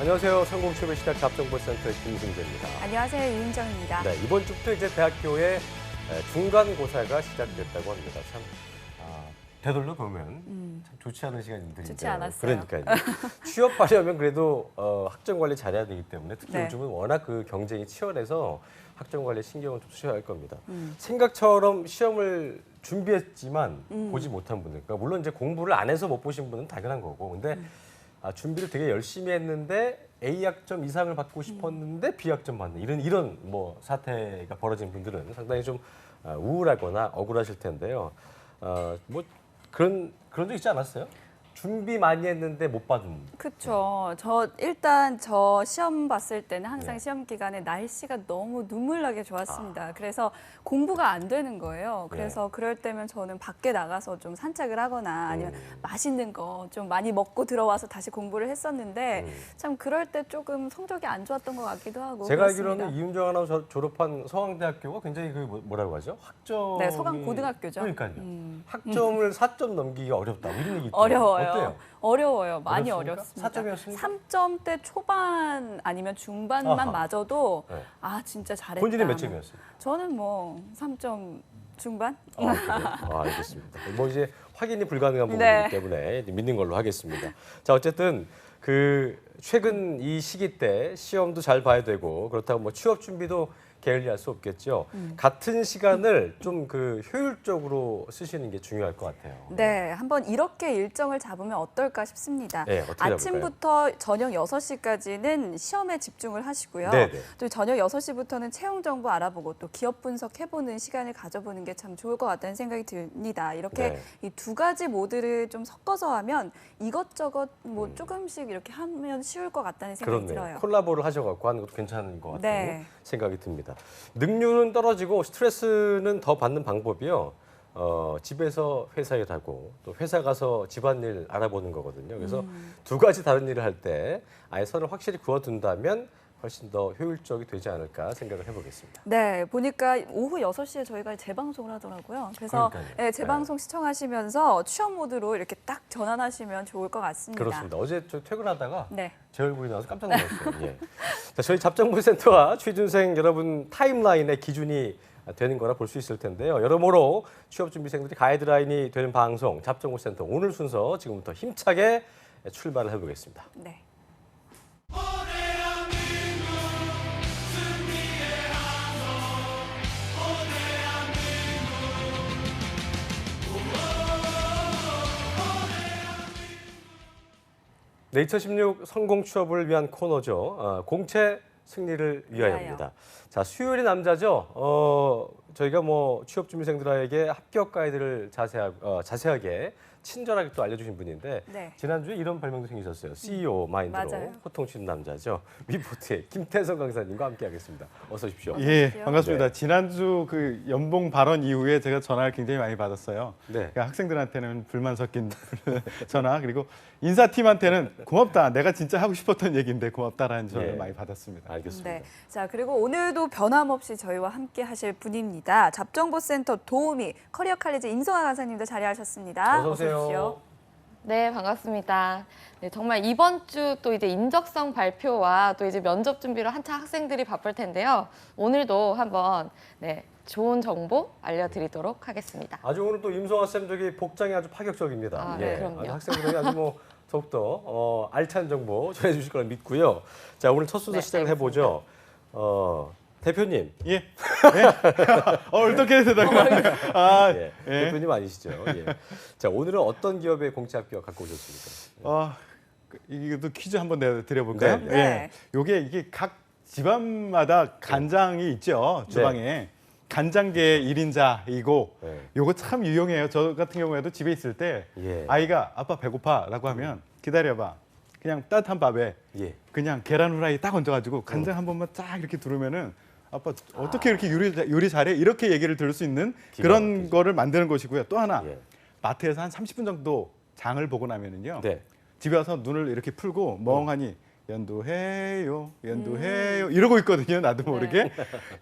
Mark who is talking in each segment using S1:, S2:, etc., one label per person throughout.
S1: 안녕하세요. 성공취업의 시작 잡정보센터의 김승재입니다.
S2: 안녕하세요. 이은정입니다.
S1: 네, 이번 주부터 이제 대학교에 중간고사가 시작됐다고 합니다. 참 되돌려 보면 참 좋지 않은 시간들인데.
S2: 좋지 않았어요.
S1: 그러니까요. 취업하려면 그래도 학점 관리 잘해야 되기 때문에 특히
S2: 네.
S1: 요즘은 워낙 그 경쟁이 치열해서 학점 관리에 신경을 좀 쓰셔야 할 겁니다. 생각처럼 시험을 준비했지만 보지 못한 분들, 그러니까 물론 이제 공부를 안 해서 못 보신 분은 당연한 거고, 근데 준비를 되게 열심히 했는데 A 학점 이상을 받고 싶었는데 B 학점 받는 이런 뭐 사태가 벌어진 분들은 상당히 좀 우울하거나 억울하실 텐데요. 뭐 그런 적 있지 않았어요? 준비 많이 했는데 못 받은.
S2: 그렇죠. 일단 저 시험 봤을 때는 항상
S1: 네.
S2: 시험 기간에 날씨가 너무 눈물나게 좋았습니다. 그래서 공부가 안 되는 거예요. 그래서 그럴 때면 저는 밖에 나가서 좀 산책을 하거나 아니면 맛있는 거 좀 많이 먹고 들어와서 다시 공부를 했었는데 참 그럴 때 조금 성적이 안 좋았던 것 같기도 하고.
S1: 제가
S2: 그렇습니다.
S1: 알기로는 이윤정 아나운서 졸업한 서강대학교가 굉장히 그 뭐라고 하죠? 학점이
S2: 네, 서강고등학교죠.
S1: 그러니까요. 학점을 4점 넘기기가 어렵다. 이런 얘기 있더라고요.
S2: 어려워요.
S1: 어때요?
S2: 어려워요. 많이
S1: 어렵습니까?
S2: 어렵습니다.
S1: 4점이었습니까?
S2: 3점대 초반 아니면 중반만
S1: 아하.
S2: 맞아도
S1: 네.
S2: 진짜 잘했다.
S1: 본인이 몇 점이었어요?
S2: 저는 뭐 3점 중반?
S1: 그래요? 알겠습니다. 뭐 이제 확인이 불가능한 부분이기
S2: 네.
S1: 때문에 믿는 걸로 하겠습니다. 자, 어쨌든 최근 이 시기 때 시험도 잘 봐야 되고 그렇다고 뭐 취업 준비도 게을리할 수 없겠죠. 같은 시간을 좀 효율적으로 쓰시는 게 중요할 것 같아요.
S2: 네, 한번 이렇게 일정을 잡으면 어떨까 싶습니다.
S1: 네, 어떻게 잡을까요?
S2: 아침부터 저녁 6시까지는 시험에 집중을 하시고요.
S1: 네네.
S2: 또 저녁 6시부터는 채용 정보 알아보고 또 기업 분석해보는 시간을 가져보는 게 참 좋을 것 같다는 생각이 듭니다. 이렇게
S1: 네.
S2: 이 두 가지 모드를 좀 섞어서 하면 이것저것 뭐 조금씩 이렇게 하면 쉬울 것 같다는 생각이
S1: 그렇네요.
S2: 들어요.
S1: 콜라보를 하셔갖고 하는 것도 괜찮은 것 같다는
S2: 네.
S1: 생각이 듭니다. 능률은 떨어지고 스트레스는 더 받는 방법이요. 집에서 회사 일하고 또 회사 가서 집안일 알아보는 거거든요. 그래서 두 가지 다른 일을 할 때 아예 선을 확실히 그어둔다면 훨씬 더 효율적이 되지 않을까 생각을 해보겠습니다.
S2: 네, 보니까 오후 6시에 저희가 재방송을 하더라고요. 그래서
S1: 그러니까요.
S2: 네, 재방송 시청하시면서 취업 모드로 이렇게 딱 전환하시면 좋을 것 같습니다.
S1: 그렇습니다. 어제 저 퇴근하다가
S2: 네.
S1: 제 얼굴이 나와서 깜짝 놀랐어요. 예. 자, 저희 잡정보센터와 취준생 여러분 타임라인의 기준이 되는 거라 볼 수 있을 텐데요. 여러모로 취업준비생들이 가이드라인이 되는 방송 잡정보센터 오늘 순서 지금부터 힘차게 출발을 해보겠습니다.
S2: 네.
S1: 네, 2016 성공 취업을 위한 코너죠. 공채 승리를 위하여입니다. 자, 수요일이 남자죠. 저희가 뭐 취업 준비생들에게 합격 가이드를 자세하게 친절하게 또 알려주신 분인데
S2: 네.
S1: 지난주에 이런 발명도 생기셨어요. CEO 마인드로
S2: 맞아요.
S1: 호통치는 남자죠. 위포트의 김태성 강사님과 함께하겠습니다. 어서 오십시오.
S3: 예, 반갑습니다.
S1: 네.
S3: 지난주 연봉 발언 이후에 제가 전화를 굉장히 많이 받았어요.
S1: 네.
S3: 그러니까 학생들한테는 불만 섞인 전화, 그리고 인사팀한테는 고맙다. 내가 진짜 하고 싶었던 얘기인데 고맙다라는 전화를
S1: 예.
S3: 많이 받았습니다.
S1: 알겠습니다.
S2: 네. 자, 그리고 오늘도 변함없이 저희와 함께 하실 분입니다. 잡정보센터 도우미 커리어 칼리지 임성아 강사님도 자리하셨습니다.
S1: 어서 오세요.
S2: 오십시오.
S4: 네, 반갑습니다. 네, 정말 이번 주 또 이제 인적성 발표와 또 이제 면접 준비로 한창 학생들이 바쁠 텐데요. 오늘도 한번 좋은 정보 알려드리도록 하겠습니다.
S1: 아주 오늘 또 임성아 쌤 저기 복장이 아주 파격적입니다.
S4: 네, 그럼요.
S1: 아주 학생들이 아주 뭐 더욱더 알찬 정보 전해주실 거라 믿고요. 자, 오늘 첫 순서
S4: 네,
S1: 시작을 해보죠. 대표님.
S3: 예. 네? 어떻게 대답을?
S1: 예.
S3: 예.
S1: 대표님 아니시죠? 예. 자, 오늘은 어떤 기업의 공채 합격 갖고 오셨습니까?
S3: 이것도 퀴즈 한번 내가 드려볼까요?
S1: 네.
S2: 네.
S3: 이게 각 집안마다 간장이 있죠, 주방에. 간장계 1인자이고
S1: 네.
S3: 요거 참 유용해요. 저 같은 경우에도 집에 있을 때
S1: 예.
S3: 아이가 아빠 배고파라고 하면 기다려봐. 그냥 따뜻한 밥에
S1: 예.
S3: 그냥 계란 후라이 딱 얹어가지고 간장 한 번만 쫙 이렇게 두르면은 아빠 어떻게 이렇게 요리 잘해? 이렇게 얘기를 들을 수 있는
S1: 기가
S3: 그런
S1: 막히죠.
S3: 거를 만드는 것이고요. 또 하나
S1: 예.
S3: 마트에서 한 30분 정도 장을 보고 나면은요.
S1: 네.
S3: 집에 와서 눈을 이렇게 풀고 멍하니 연두해요, 연두해요 이러고 있거든요. 나도 모르게.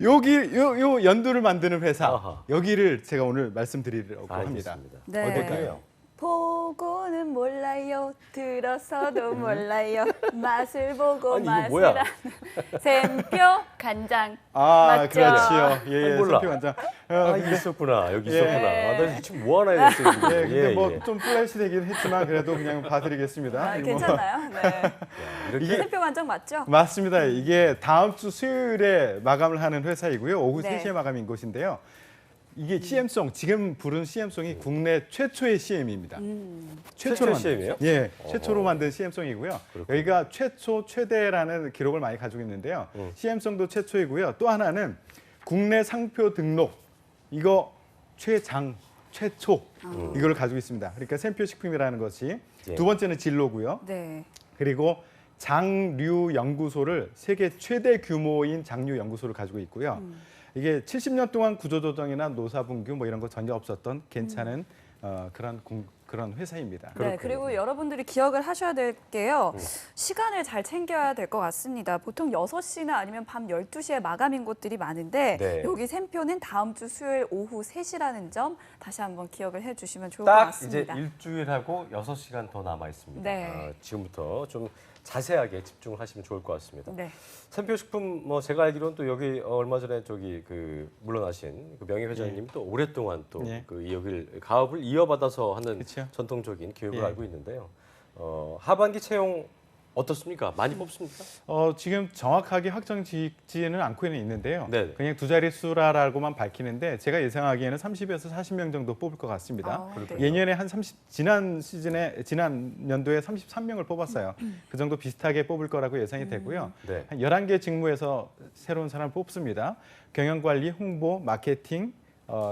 S3: 요 연두를 만드는 회사
S1: 아하.
S3: 여기를 제가 오늘 말씀드리려고 합니다.
S1: 알겠습니다.
S2: 네.
S1: 어딜까요?
S2: 보고는 몰라요. 들어서도 몰라요. 맛을 보고
S1: 아니, 이거
S2: 맛을
S1: 뭐야?
S2: 아는 샘표 간장.
S3: 아,
S2: 맞죠?
S3: 그렇지요. 예,
S1: 아니,
S3: 예,
S1: 몰라.
S3: 선표 완장.
S1: 아, 이게 있었구나. 여기
S3: 예.
S1: 있었구나. 아, 나 지금 뭐 하나 했어요, 지금.
S3: 예, 근데
S1: 예,
S3: 뭐
S1: 예.
S3: 좀 플래시 되긴 했지만 그래도 그냥 봐드리겠습니다.
S2: 아,
S3: 이거 뭐-
S2: 괜찮아요? 네.
S1: 이렇게
S3: 이게-
S2: 샘표 간장 맞죠?
S3: 맞습니다. 이게 다음 주 수요일에 마감을 하는 회사이고요. 오후
S2: 네.
S3: 3시에 마감인 곳인데요. 이게 CM송, 지금 부른 CM송이 국내 최초의 CM입니다.
S1: 최초 CM이에요?
S3: 예,
S1: 어허.
S3: 최초로 만든 CM송이고요.
S1: 그렇군요.
S3: 여기가 최초, 최대라는 기록을 많이 가지고 있는데요. CM송도 최초이고요. 또 하나는 국내 상표 등록, 이거 최장, 최초, 이걸 가지고 있습니다. 그러니까 샘표 식품이라는 것이
S1: 예.
S3: 두 번째는 진로고요.
S2: 네.
S3: 그리고 장류 연구소를 세계 최대 규모인 장류 연구소를 가지고 있고요. 이게 70년 동안 구조조정이나 노사분규 뭐 이런 거 전혀 없었던 괜찮은 그런 회사입니다.
S2: 네, 그리고 여러분들이 기억을 하셔야 될 게요. 시간을 잘 챙겨야 될 것 같습니다. 보통 6시나 아니면 밤 12시에 마감인 곳들이 많은데
S1: 네.
S2: 여기 샘표는 다음 주 수요일 오후 3시라는 점 다시 한번 기억을 해 주시면 좋을 것
S1: 딱 이제
S2: 같습니다.
S1: 일주일하고 6시간 더 남아 있습니다.
S2: 네.
S1: 아, 지금부터 좀 자세하게 집중을 하시면 좋을 것 같습니다.
S2: 네.
S1: 샘표식품 뭐 제가 알기로는 또 여기 얼마 전에 저기 그 물러나신 그 명예 회장님 또 오랫동안 또
S3: 예.
S1: 그 이 여기를 가업을 이어받아서 하는
S3: 그쵸.
S1: 전통적인 교육을
S3: 예.
S1: 알고 있는데요. 하반기 채용 어떻습니까? 많이 뽑습니까?
S3: 지금 정확하게 확정 짓지는 않고는 있는데요.
S1: 네.
S3: 그냥 두 자릿수라고만 밝히는데 제가 예상하기에는 30에서 40명 정도 뽑을 것 같습니다.
S2: 아, 네.
S3: 예년에 지난 연도에 33명을 뽑았어요. 그 정도 비슷하게 뽑을 거라고 예상이 되고요.
S1: 네.
S3: 한 11개 직무에서 새로운 사람을 뽑습니다. 경영관리, 홍보, 마케팅,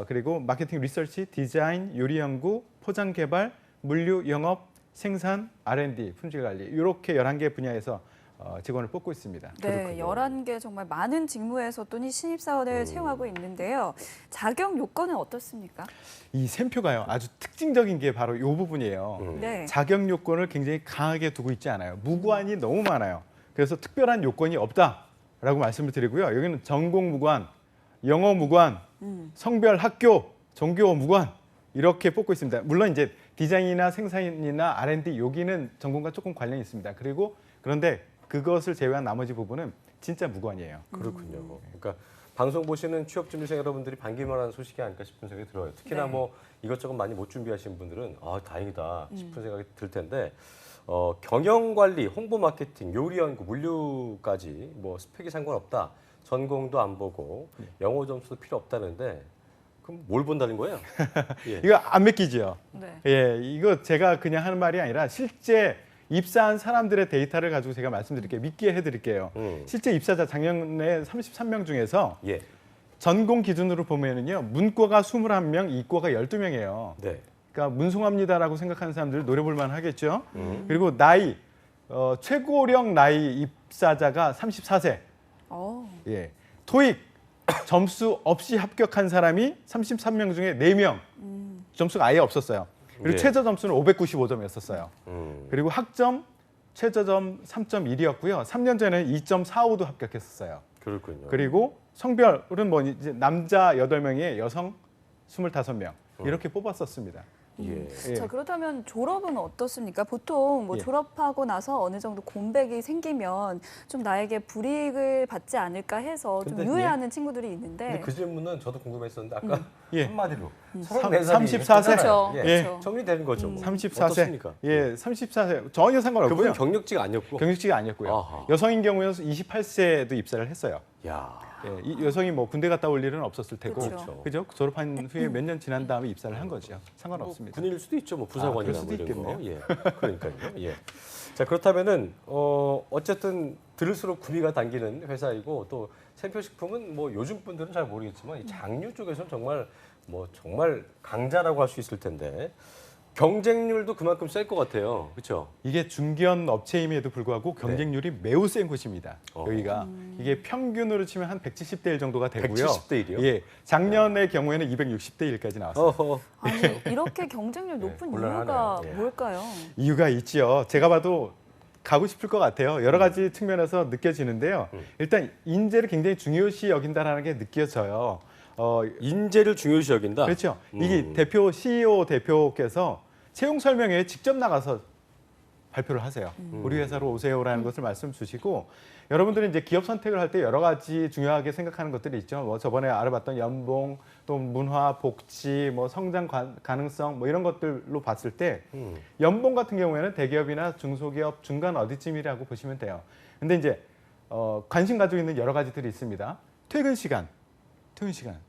S3: 그리고 마케팅 리서치, 디자인, 요리 연구, 포장 개발, 물류, 영업, 생산, R&D, 품질 관리 이렇게 11개 분야에서 직원을 뽑고 있습니다.
S2: 네, 11개 정말 많은 직무에서 또 이 신입사원을 채용하고 있는데요. 자격 요건은 어떻습니까?
S3: 이 샘표가요 아주 특징적인 게 바로 이 부분이에요.
S2: 네.
S3: 자격 요건을 굉장히 강하게 두고 있지 않아요. 무관이 너무 많아요. 그래서 특별한 요건이 없다라고 말씀을 드리고요. 여기는 전공 무관, 영어 무관, 성별 학교, 종교 무관 이렇게 뽑고 있습니다. 물론 이제 디자인이나 생산이나 R&D 여기는 전공과 조금 관련이 있습니다. 그런데 그것을 제외한 나머지 부분은 진짜 무관이에요.
S1: 그렇군요. 그러니까 방송 보시는 취업준비생 여러분들이 반길만한 소식이 아닐까 싶은 생각이 들어요. 특히나
S2: 네.
S1: 뭐 이것저것 많이 못 준비하신 분들은 아 다행이다 싶은 생각이 들 텐데 경영관리, 홍보 마케팅, 요리 연구, 물류까지 뭐 스펙이 상관없다. 전공도 안 보고 영어 점수도 필요 없다는데 그럼 뭘 본다는 거예요? 예.
S3: 이거 안 믿기죠?
S2: 네.
S3: 예, 이거 제가 그냥 하는 말이 아니라 실제 입사한 사람들의 데이터를 가지고 제가 말씀드릴게요. 믿게 해드릴게요. 실제 입사자 작년에 33명 중에서
S1: 예.
S3: 전공 기준으로 보면은요, 문과가 21명, 이과가 12명이에요.
S1: 네.
S3: 그러니까 문송합니다라고 생각하는 사람들 노려볼만 하겠죠. 그리고 나이, 최고령 나이 입사자가 34세.
S2: 어.
S3: 예. 토익 점수 없이 합격한 사람이 33명 중에 4명. 점수가 아예 없었어요. 그리고
S1: 네.
S3: 최저 점수는 595점이었었어요. 그리고 학점 최저점 3.1이었고요. 3년 전에는 2.45도 합격했었어요.
S1: 그렇군요.
S3: 그리고 성별은 뭐 이제 남자 8명에 여성 25명 이렇게 뽑았었습니다.
S1: 예.
S3: 예.
S2: 자, 그렇다면 졸업은 어떻습니까? 보통 뭐
S3: 예.
S2: 졸업하고 나서 어느 정도 공백이 생기면 좀 나에게 불이익을 받지 않을까 해서 좀
S1: 근데
S2: 유예하는 친구들이 있는데
S1: 근데 그 질문은 저도 궁금했었는데 아까
S3: 예.
S1: 한마디로
S3: 34 세.
S2: 그렇죠.
S1: 예.
S2: 그렇죠.
S1: 정리되는 거죠. 뭐.
S3: 34세.
S1: 어떻습니까?
S3: 예, 34세. 전혀 상관없고요.
S1: 그분은 경력직이 아니었고.
S3: 경력직이 아니었고요.
S1: 아하.
S3: 여성인 경우에는 28세도 입사를 했어요.
S1: 야.
S3: 예, 이 여성이 뭐 군대 갔다 올 일은 없었을 테고,
S2: 그렇죠.
S3: 그죠? 졸업한 후에 몇 년 지난 다음에 입사를 한 거죠.
S1: 뭐
S3: 상관없습니다.
S1: 군인일 수도 있죠. 뭐 부사관이나
S3: 그럴
S1: 뭐
S3: 수도
S1: 이런 거.
S3: 있겠네요.
S1: 예. 그러니까요. 예. 자, 그렇다면은 어쨌든 들을수록 구미가 당기는 회사이고 또 샘표식품은 뭐 요즘 분들은 잘 모르겠지만 이 장류 쪽에서는 정말 강자라고 할 수 있을 텐데 경쟁률도 그만큼 셀 것 같아요. 그렇죠?
S3: 이게 중견 업체임에도 불구하고 경쟁률이 매우 센 곳입니다. 여기가 이게 평균으로 치면 한 170대 1 정도가 되고요.
S1: 170대 1이요?
S3: 예, 작년의 경우에는 260대 1까지 나왔어요.
S1: 어허.
S2: 아니, 이렇게 경쟁률 높은
S1: 곤란하네요.
S2: 이유가
S1: 예.
S2: 뭘까요?
S3: 이유가 있지요. 제가 봐도 가고 싶을 것 같아요. 여러 가지 측면에서 느껴지는데요. 일단 인재를 굉장히 중요시 여긴다는 게 느껴져요.
S1: 인재를 중요시 여긴다.
S3: 그렇죠. 이게 CEO 대표께서 채용 설명회에 직접 나가서 발표를 하세요. 우리 회사로 오세요라는 것을 말씀 주시고 여러분들이 이제 기업 선택을 할 때 여러 가지 중요하게 생각하는 것들이 있죠. 뭐 저번에 알아봤던 연봉, 또 문화, 복지, 뭐 성장 가능성 뭐 이런 것들로 봤을 때 연봉 같은 경우에는 대기업이나 중소기업 중간 어디쯤이라고 보시면 돼요. 근데 이제 관심 가지고 있는 여러 가지들이 있습니다. 퇴근 시간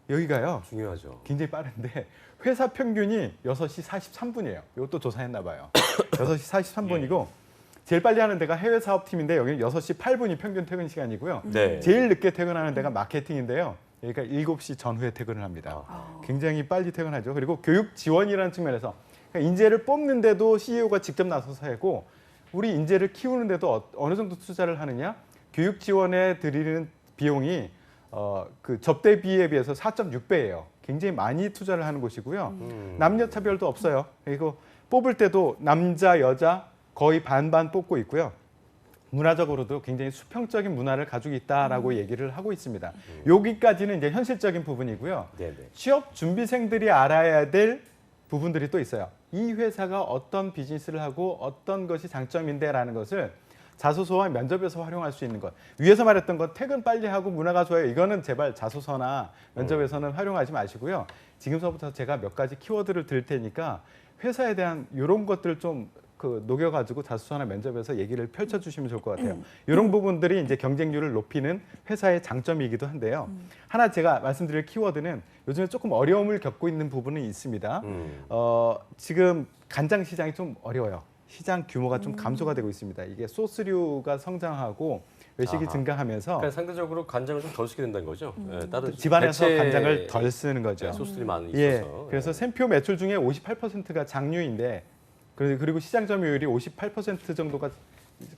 S3: 여기가요.
S1: 중요하죠.
S3: 굉장히 빠른데 회사 평균이 6시 43분이에요. 이것도 조사했나 봐요. 6시 43분이고 제일 빨리 하는 데가 해외 사업팀인데 여기는 6시 8분이 평균 퇴근 시간이고요.
S1: 네.
S3: 제일 늦게 퇴근하는 데가 마케팅인데요. 여기가 7시 전후에 퇴근을 합니다. 굉장히 빨리 퇴근하죠. 그리고 교육 지원이라는 측면에서 그러니까 인재를 뽑는데도 CEO가 직접 나서서 하고 우리 인재를 키우는데도 어느 정도 투자를 하느냐? 교육 지원에 들이는 비용이 그 접대비에 비해서 4.6배예요. 굉장히 많이 투자를 하는 곳이고요. 남녀 차별도 없어요. 그리고 뽑을 때도 남자, 여자 거의 반반 뽑고 있고요. 문화적으로도 굉장히 수평적인 문화를 가지고 있다라고 얘기를 하고 있습니다. 여기까지는 이제 현실적인 부분이고요.
S1: 네네.
S3: 취업 준비생들이 알아야 될 부분들이 또 있어요. 이 회사가 어떤 비즈니스를 하고 어떤 것이 장점인데라는 것을 자소서와 면접에서 활용할 수 있는 것. 위에서 말했던 건 퇴근 빨리 하고 문화가 좋아요. 이거는 제발 자소서나 면접에서는 활용하지 마시고요. 지금서부터 제가 몇 가지 키워드를 드릴 테니까 회사에 대한 이런 것들을 좀 녹여가지고 자소서나 면접에서 얘기를 펼쳐주시면 좋을 것 같아요. 이런 부분들이 이제 경쟁률을 높이는 회사의 장점이기도 한데요. 하나 제가 말씀드릴 키워드는 요즘에 조금 어려움을 겪고 있는 부분은 있습니다. 지금 간장 시장이 좀 어려워요. 시장 규모가 좀 감소가 되고 있습니다. 이게 소스류가 성장하고 외식이
S1: 아하.
S3: 증가하면서
S1: 그러니까 상대적으로 간장을 좀 덜 쓰게 된다는 거죠. 예, 다른
S3: 집안에서
S1: 대체
S3: 간장을 덜 쓰는 거죠.
S1: 소스들이 많이 있어서.
S3: 예, 그래서 샘표 매출 중에 58%가 장류인데 그리고 시장 점유율이 58% 정도가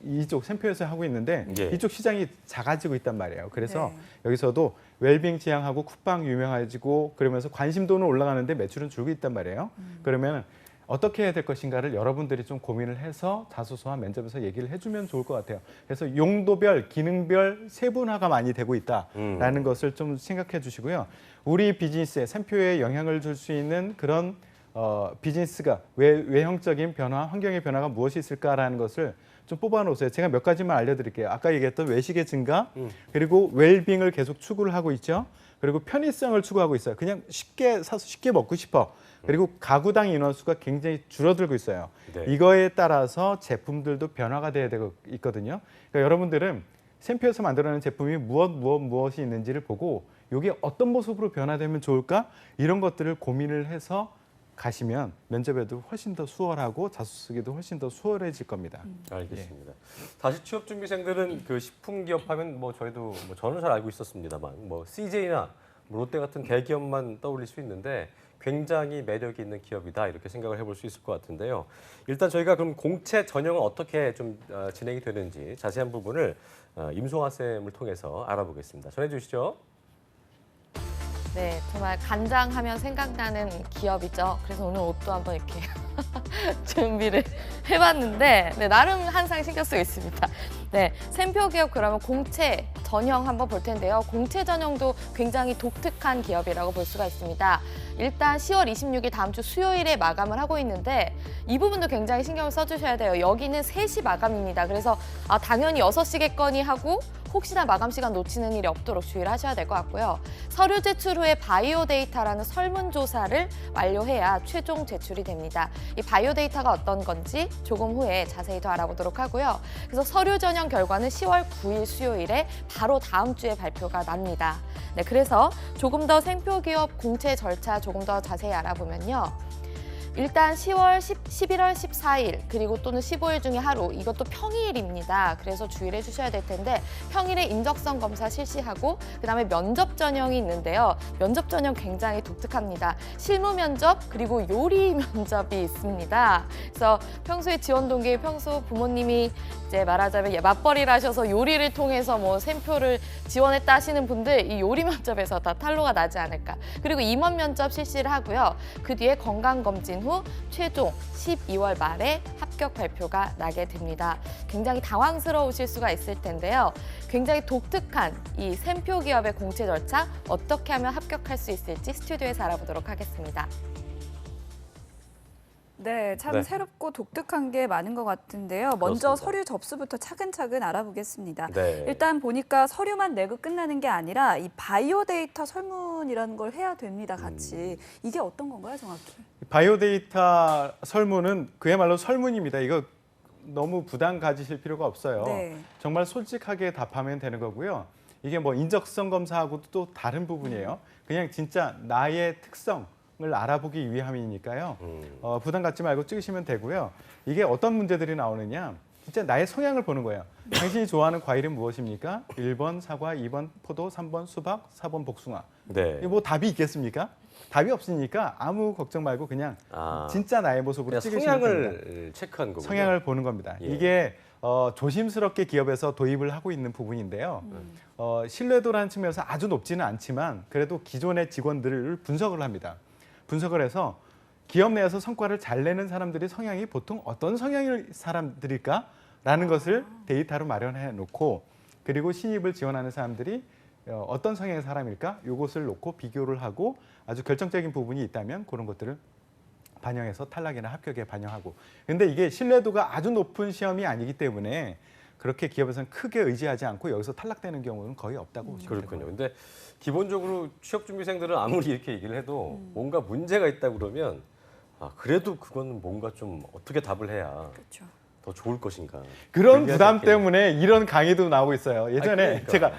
S3: 이쪽 샘표에서 하고 있는데
S1: 예.
S3: 이쪽 시장이 작아지고 있단 말이에요. 그래서
S2: 네.
S3: 여기서도 웰빙 지향하고 쿠팡 유명해지고 그러면서 관심도는 올라가는데 매출은 줄고 있단 말이에요. 그러면 어떻게 해야 될 것인가를 여러분들이 좀 고민을 해서 자소서와 면접에서 얘기를 해주면 좋을 것 같아요. 그래서 용도별, 기능별 세분화가 많이 되고 있다라는 것을 좀 생각해 주시고요. 우리 비즈니스에 샘표에 영향을 줄 수 있는 그런 비즈니스가 외형적인 변화, 환경의 변화가 무엇이 있을까라는 것을 좀 뽑아놓으세요. 제가 몇 가지만 알려드릴게요. 아까 얘기했던 외식의 증가, 그리고 웰빙을 계속 추구를 하고 있죠. 그리고 편의성을 추구하고 있어요. 그냥 쉽게 사서 쉽게 먹고 싶어. 그리고 가구당 인원수가 굉장히 줄어들고 있어요.
S1: 네.
S3: 이거에 따라서 제품들도 변화가 돼야 되고 있거든요. 그러니까 여러분들은 샘표에서 만들어내는 제품이 무엇이 있는지를 보고 이게 어떤 모습으로 변화되면 좋을까? 이런 것들을 고민을 해서 가시면 면접에도 훨씬 더 수월하고 자소 쓰기도 훨씬 더 수월해질 겁니다.
S1: 알겠습니다. 사실 취업 준비생들은 그 식품 기업 하면 뭐 저희도 뭐 저는 잘 알고 있었습니다만 뭐 CJ나 롯데 같은 대기업만 떠올릴 수 있는데 굉장히 매력이 있는 기업이다 이렇게 생각을 해볼 수 있을 것 같은데요. 일단 저희가 그럼 공채 전형은 어떻게 좀 진행이 되는지 자세한 부분을 임송아 쌤을 통해서 알아보겠습니다. 전해주시죠.
S4: 네, 정말 간장하면 생각나는 기업이죠. 그래서 오늘 옷도 한번 이렇게 준비를 해봤는데 네, 나름 항상 신경 쓰고 있습니다. 네, 샘표 기업 그러면 공채 전형 한번 볼 텐데요. 공채 전형도 굉장히 독특한 기업이라고 볼 수가 있습니다. 일단 10월 26일 다음 주 수요일에 마감을 하고 있는데 이 부분도 굉장히 신경을 써주셔야 돼요. 여기는 3시 마감입니다. 그래서 당연히 6시겠거니 하고 혹시나 마감 시간 놓치는 일이 없도록 주의를 하셔야 될 것 같고요. 서류 제출 후에 바이오 데이터라는 설문조사를 완료해야 최종 제출이 됩니다. 이 바이오 데이터가 어떤 건지 조금 후에 자세히 더 알아보도록 하고요. 그래서 서류 전형 결과는 10월 9일 수요일에 바로 다음 주에 발표가 납니다. 네, 그래서 조금 더 샘표 기업 공채 절차 조금 더 자세히 알아보면요. 일단 11월 14일 그리고 또는 15일 중에 하루 이것도 평일입니다. 그래서 주의를 해주셔야 될 텐데 평일에 인적성 검사 실시하고 그다음에 면접 전형이 있는데요. 면접 전형 굉장히 독특합니다. 실무 면접 그리고 요리 면접이 있습니다. 그래서 평소에 지원 동기 평소 부모님이 이제 말하자면 맞벌이를 하셔서 요리를 통해서 뭐 샘표를 지원했다 하시는 분들 이 요리 면접에서 다 탄로가 나지 않을까. 그리고 임원 면접 실시를 하고요. 그 뒤에 건강검진 후 최종 12월 말에 합격 발표가 나게 됩니다. 굉장히 당황스러우실 수가 있을 텐데요. 굉장히 독특한 이 샘표 기업의 공채 절차 어떻게 하면 합격할 수 있을지 스튜디오에서 알아보도록 하겠습니다.
S2: 네, 참
S1: 네.
S2: 새롭고 독특한 게 많은 것 같은데요. 먼저
S1: 그렇습니다.
S2: 서류 접수부터 차근차근 알아보겠습니다.
S1: 네.
S2: 일단 보니까 서류만 내고 끝나는 게 아니라 이 바이오 데이터 설문이라는 걸 해야 됩니다, 같이. 이게 어떤 건가요, 정확히?
S3: 바이오데이터 설문은 그야말로 설문입니다. 이거 너무 부담 가지실 필요가 없어요.
S2: 네.
S3: 정말 솔직하게 답하면 되는 거고요. 이게 뭐 인적성 검사하고도 또 다른 부분이에요. 그냥 진짜 나의 특성을 알아보기 위함이니까요. 부담 갖지 말고 찍으시면 되고요. 이게 어떤 문제들이 나오느냐. 진짜 나의 성향을 보는 거예요. 당신이 좋아하는 과일은 무엇입니까? 1번 사과, 2번 포도, 3번 수박, 4번 복숭아.
S1: 네.
S3: 이게 뭐 답이 있겠습니까? 답이 없으니까 아무 걱정 말고 그냥 진짜 나의 모습으로
S1: 그냥
S3: 찍으시면 됩니다.
S1: 성향을 체크한 거군요.
S3: 성향을 보는 겁니다.
S1: 예.
S3: 이게 조심스럽게 기업에서 도입을 하고 있는 부분인데요. 신뢰도라는 측면에서 아주 높지는 않지만 그래도 기존의 직원들을 분석을 합니다. 분석을 해서 기업 내에서 성과를 잘 내는 사람들의 성향이 보통 어떤 성향의 사람들일까라는 것을 데이터로 마련해 놓고 그리고 신입을 지원하는 사람들이 어떤 성향의 사람일까? 이것을 놓고 비교를 하고 아주 결정적인 부분이 있다면 그런 것들을 반영해서 탈락이나 합격에 반영하고. 근데 이게 신뢰도가 아주 높은 시험이 아니기 때문에 그렇게 기업에서는 크게 의지하지 않고 여기서 탈락되는 경우는 거의 없다고 보시면 됩니다.
S1: 그렇군요. 근데 기본적으로 취업 준비생들은 아무리 이렇게 얘기를 해도 뭔가 문제가 있다 그러면 그래도 그거는 뭔가 좀 어떻게 답을 해야
S2: 그렇죠.
S1: 더 좋을 것인가.
S3: 그런
S1: 그게
S3: 부담
S1: 생각해요.
S3: 때문에 이런 강의도 나오고 있어요. 예전에
S1: 그러니까.
S3: 제가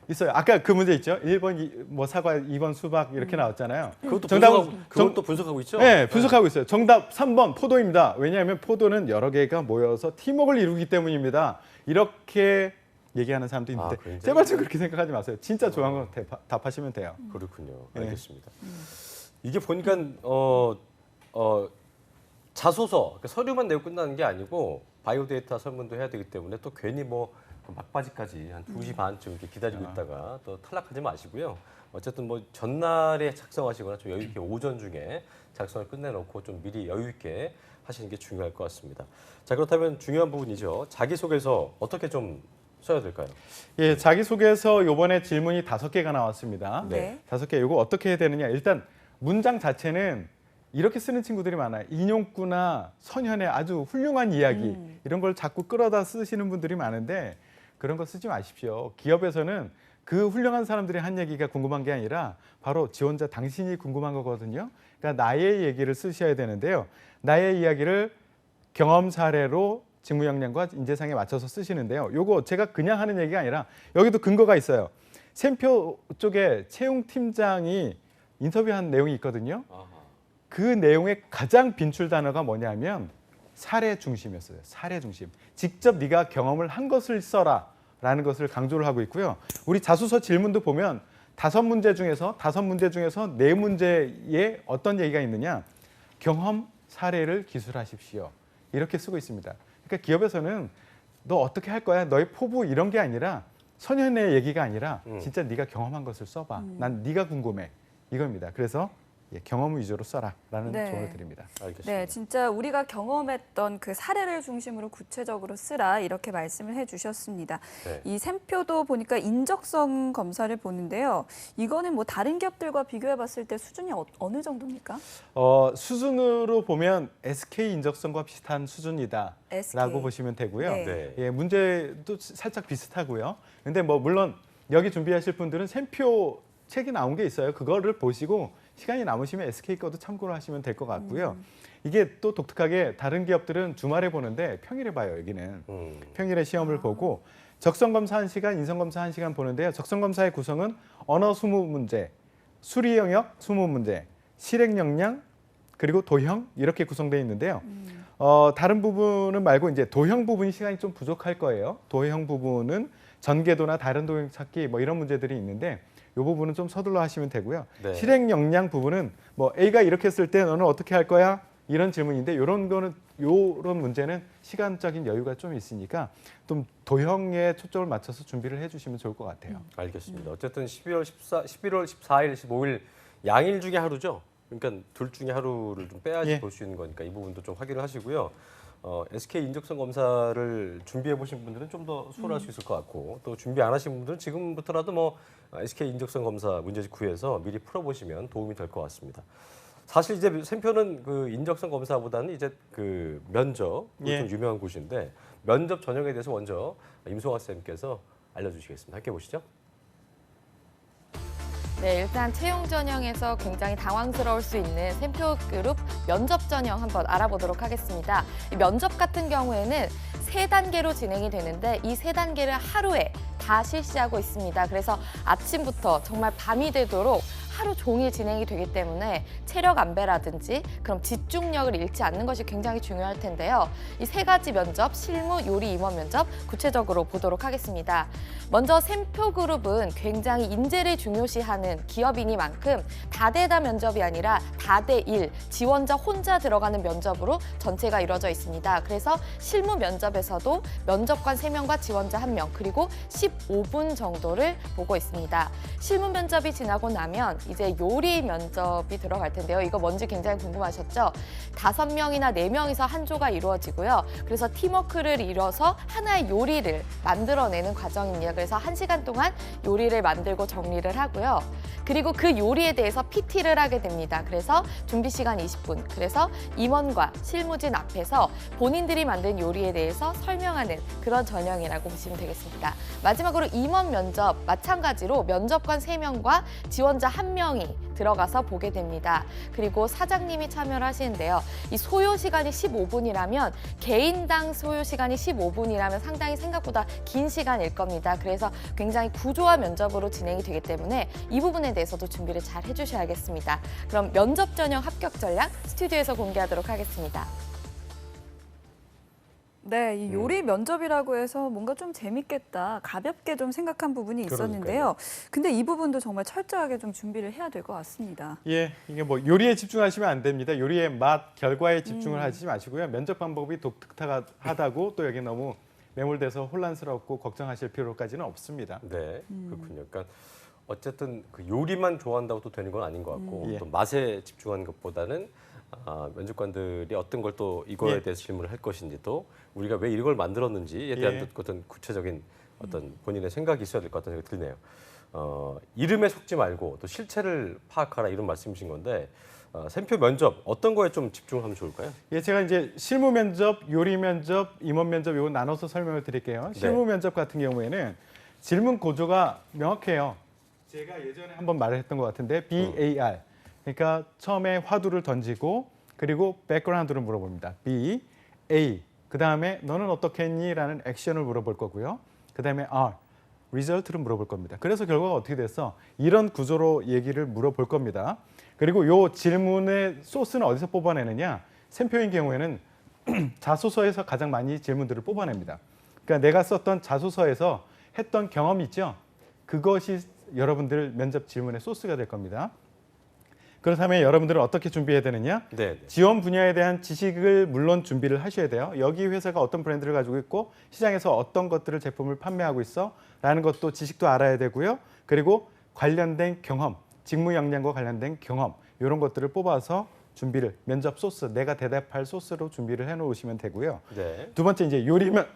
S3: 있어요. 아까 그 문제 있죠. 1번 뭐 사과, 2번 수박 이렇게 나왔잖아요.
S1: 그것도
S3: 정답은
S1: 그것도 분석하고 있죠?
S3: 네, 분석하고 있어요. 정답 3번 포도입니다. 왜냐하면 포도는 여러 개가 모여서 팀워크를 이루기 때문입니다. 이렇게 얘기하는 사람도 있는데
S1: 굉장히-
S3: 제발 좀 그렇게 생각하지 마세요. 진짜 좋아하는 거 답하시면 돼요.
S1: 그렇군요.
S3: 네.
S1: 알겠습니다. 이게 보니까 자소서, 그러니까 서류만 내고 끝나는 게 아니고 바이오 데이터 설문도 해야 되기 때문에 또 괜히 뭐 막바지까지 한 2시 반쯤 이렇게 기다리고 있다가 또 탈락하지 마시고요. 어쨌든 뭐 전날에 작성하시거나 좀 여유 있게 오전 중에 작성을 끝내놓고 좀 미리 여유 있게 하시는 게 중요할 것 같습니다. 자, 그렇다면 중요한 부분이죠. 자기소개서 어떻게 좀 써야 될까요?
S3: 예, 자기소개서 요번에 질문이 5개가 나왔습니다.
S2: 네.
S3: 5개. 이거 어떻게 해야 되느냐. 일단 문장 자체는 이렇게 쓰는 친구들이 많아요. 인용구나 선현의 아주 훌륭한 이야기 이런 걸 자꾸 끌어다 쓰시는 분들이 많은데 그런 거 쓰지 마십시오. 기업에서는 그 훌륭한 사람들이 한 얘기가 궁금한 게 아니라 바로 지원자 당신이 궁금한 거거든요. 그러니까 나의 얘기를 쓰셔야 되는데요. 나의 이야기를 경험 사례로 직무 역량과 인재상에 맞춰서 쓰시는데요. 요거 제가 그냥 하는 얘기가 아니라 여기도 근거가 있어요. 샘표 쪽에 채용 팀장이 인터뷰한 내용이 있거든요. 그 내용의 가장 빈출 단어가 뭐냐면 사례 중심이었어요. 사례 중심. 직접 네가 경험을 한 것을 써라라는 것을 강조를 하고 있고요. 우리 자소서 질문도 보면 5문제 중에서 4문제에 어떤 얘기가 있느냐. 경험 사례를 기술하십시오. 이렇게 쓰고 있습니다. 그러니까 기업에서는 너 어떻게 할 거야? 너의 포부 이런 게 아니라 선현의 얘기가 아니라 진짜 네가 경험한 것을 써봐. 난 네가 궁금해. 이겁니다. 그래서 경험 위주로 써라라는
S2: 네.
S3: 조언을 드립니다.
S1: 알겠습니다.
S2: 네, 진짜 우리가 경험했던 그 사례를 중심으로 구체적으로 쓰라 이렇게 말씀을 해주셨습니다.
S1: 네.
S2: 이 샘표도 보니까 인적성 검사를 보는데요. 이거는 뭐 다른 기업들과 비교해봤을 때 수준이 어느 정도입니까?
S3: 수준으로 보면 SK 인적성과 비슷한 수준이다라고
S2: SK.
S3: 보시면 되고요.
S2: 네.
S1: 네.
S3: 예, 문제도 살짝 비슷하고요. 근데 뭐 물론 여기 준비하실 분들은 샘표 책이 나온 게 있어요. 그거를 보시고 시간이 남으시면 SK 거도 참고를 하시면 될 것 같고요. 이게 또 독특하게 다른 기업들은 주말에 보는데 평일에 봐요. 여기는 평일에 시험을 보고 적성검사 1시간, 인성검사 1시간 보는데요. 적성검사의 구성은 언어 20문제, 수리 영역 20문제, 실행 역량 그리고 도형 이렇게 구성되어 있는데요. 다른 부분은 말고 이제 도형 부분이 시간이 좀 부족할 거예요. 도형 부분은 전개도나 다른 도형 찾기 뭐 이런 문제들이 있는데 이 부분은 좀 서둘러 하시면 되고요.
S1: 네.
S3: 실행 역량 부분은 뭐 A가 이렇게 했을 때 너는 어떻게 할 거야? 이런 질문인데 이런 문제는 시간적인 여유가 좀 있으니까 좀 도형에 초점을 맞춰서 준비를 해주시면 좋을 것 같아요.
S1: 알겠습니다. 어쨌든 11월 14일, 15일 양일 중에 하루죠. 그러니까 둘 중에 하루를 좀 빼야지
S3: 예.
S1: 볼 수 있는 거니까 이 부분도 좀 확인을 하시고요. SK 인적성 검사를 준비해 보신 분들은 좀 더 수월할 수 있을 것 같고 또 준비 안 하신 분들은 지금부터라도 뭐 SK 인적성 검사 문제집 구해서 미리 풀어보시면 도움이 될 것 같습니다. 사실 이제 샘표는 그 인적성 검사보다는 이제 그 면접
S3: 예.
S1: 좀 유명한 곳인데 면접 전형에 대해서 먼저 임송아 쌤께서 알려주시겠습니다. 함께 보시죠.
S4: 네, 일단 채용 전형에서 굉장히 당황스러울 수 있는 샘표 그룹 면접 전형 한번 알아보도록 하겠습니다. 이 면접 같은 경우에는 3단계로 진행이 되는데 이 3단계를 하루에 다 실시하고 있습니다. 그래서 아침부터 정말 밤이 되도록 하루 종일 진행이 되기 때문에 체력 안배라든지 그럼 집중력을 잃지 않는 것이 굉장히 중요할 텐데요. 이 3가지 면접, 실무, 요리, 임원 면접 구체적으로 보도록 하겠습니다. 먼저 샘표 그룹은 굉장히 인재를 중요시하는 기업이니만큼 다대다 면접이 아니라 다대1, 지원자 혼자 들어가는 면접으로 전체가 이루어져 있습니다. 그래서 실무 면접에서도 면접관 3명과 지원자 1명, 그리고 15분 정도를 보고 있습니다. 실무 면접이 지나고 나면 이제 요리 면접이 들어갈 텐데요. 이거 뭔지 굉장히 궁금하셨죠? 5명이나 4명이서 한 조가 이루어지고요. 그래서 팀워크를 이뤄서 하나의 요리를 만들어내는 과정입니다. 그래서 1시간 동안 요리를 만들고 정리를 하고요. 그리고 그 요리에 대해서 PT를 하게 됩니다. 그래서 준비 시간 20분. 그래서 임원과 실무진 앞에서 본인들이 만든 요리에 대해서 설명하는 그런 전형이라고 보시면 되겠습니다. 마지막으로 임원 면접, 마찬가지로 면접관 3명과 지원자 1명이 들어가서 보게 됩니다. 그리고 사장님이 참여를 하시는데요. 이 소요 시간이 15분이라면 개인당 소요 시간이 15분이라면 상당히 생각보다 긴 시간일 겁니다. 그래서 굉장히 구조화 면접으로 진행이 되기 때문에 이 부분에 대해서도 준비를 잘 해주셔야겠습니다. 그럼 면접 전형 합격 전략 스튜디오에서 공개하도록 하겠습니다.
S2: 네, 이 요리 면접이라고 해서 뭔가 좀 재밌겠다, 가볍게 좀 생각한 부분이 있었는데요. 근데 이 부분도 정말 철저하게 좀 준비를 해야 될 것 같습니다.
S3: 예, 이게 뭐 요리에 집중하시면 안 됩니다. 요리의 맛, 결과에 집중을 하지 마시고요. 면접 방법이 독특하다고 또 여기 너무 매몰돼서 혼란스럽고 걱정하실 필요까지는 없습니다.
S1: 네, 그렇군요. 그러니까 어쨌든 그 요리만 좋아한다고 또 되는 건 아닌 것 같고
S3: 예.
S1: 또 맛에 집중하는 것보다는 면접관들이 어떤 걸 또 이거에
S3: 예.
S1: 대해서 질문을 할 것인지 또 우리가 왜 이걸 만들었는지에 대한
S3: 예.
S1: 어떤 구체적인 어떤 본인의 생각이 있어야 될 것 같다는 생각이 드네요. 이름에 속지 말고 또 실체를 파악하라 이런 말씀이신 건데 샘표 면접 어떤 거에 좀 집중하면 좋을까요?
S3: 예, 제가 이제 실무 면접, 요리 면접, 임원 면접 요거 나눠서 설명을 드릴게요. 실무 면접 같은 경우에는 질문 구조가 명확해요. 제가 예전에 한번 말을 했던 것 같은데 BAR. 그러니까 처음에 화두를 던지고 그리고 백그라운드를 물어봅니다. B, A. 그다음에 너는 어떻게 했니? 라는 액션을 물어볼 거고요. 그다음에 R, 리절트를 물어볼 겁니다. 그래서 결과가 어떻게 됐어? 이런 구조로 얘기를 물어볼 겁니다. 그리고 요 질문의 소스는 어디서 뽑아내느냐? 샘표인 경우에는 자소서에서 가장 많이 질문들을 뽑아냅니다. 그러니까 내가 썼던 자소서에서 했던 경험이 있죠? 그것이 여러분들 면접 질문의 소스가 될 겁니다. 그렇다면 여러분들은 어떻게 준비해야 되느냐?
S1: 네.
S3: 지원 분야에 대한 지식을 물론 준비를 하셔야 돼요. 여기 회사가 어떤 브랜드를 가지고 있고 시장에서 어떤 것들을 제품을 판매하고 있어 라는 것도 지식도 알아야 되고요. 그리고 관련된 경험, 직무 역량과 관련된 경험 이런 것들을 뽑아서 준비를 면접 소스, 내가 대답할 소스로 준비를 해놓으시면 되고요.
S1: 네.
S3: 두 번째 이제 요리면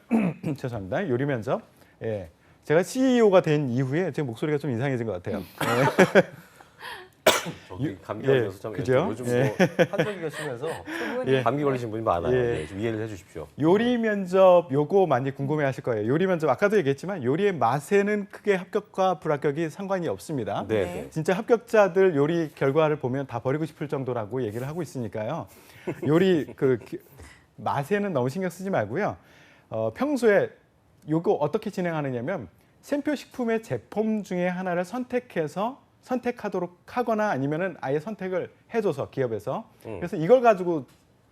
S3: 죄송합니다. 요리 면접. 예. 제가 CEO가 된 이후에 제 목소리가 좀 이상해진 것 같아요.
S1: 저기 감기
S3: 예,
S1: 걸려서 좀
S3: 그죠?
S1: 요즘
S3: 예.
S1: 뭐 한정기가 심해서
S3: 예.
S1: 감기 걸리신 분이 많아요.
S3: 예.
S1: 예, 좀 이해를 해주십시오.
S3: 요리 면접 요거 많이 궁금해하실 거예요. 요리 면접 아까도 얘기했지만 요리의 맛에는 크게 합격과 불합격이 상관이 없습니다.
S1: 네.
S2: 네.
S3: 진짜 합격자들 요리 결과를 보면 다 버리고 싶을 정도라고 얘기를 하고 있으니까요. 요리 맛에는 너무 신경 쓰지 말고요. 평소에 요거 어떻게 진행하느냐면 샘표 식품의 제품 중에 하나를 선택하도록 하거나 아니면은 아예 선택을 해줘서 기업에서 그래서 이걸 가지고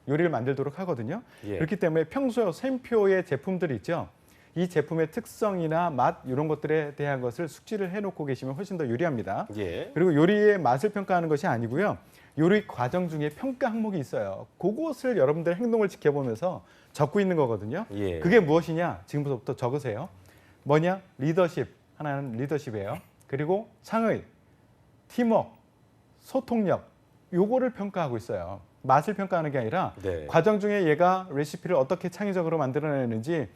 S3: 요리를 만들도록 하거든요.
S1: 예.
S3: 그렇기 때문에 평소에 샘표의 제품들이 있죠. 이 제품의 특성이나 맛 이런 것들에 대한 것을 숙지를 해놓고 계시면 훨씬 더 유리합니다.
S1: 예.
S3: 그리고 요리의 맛을 평가하는 것이 아니고요. 요리 과정 중에 평가 항목이 있어요. 그것을 여러분들 행동을 지켜보면서 적고 있는 거거든요.
S1: 예.
S3: 그게 무엇이냐? 지금부터 적으세요. 뭐냐? 리더십. 하나는 리더십이에요. 그리고 창의, 팀워크, 소통력. 요거를 평가하고 있어요. 맛을 평가하는 게 아니라
S1: 네.
S3: 과정 중에 얘가 레시피를 어떻게 창의적으로 만들어내는지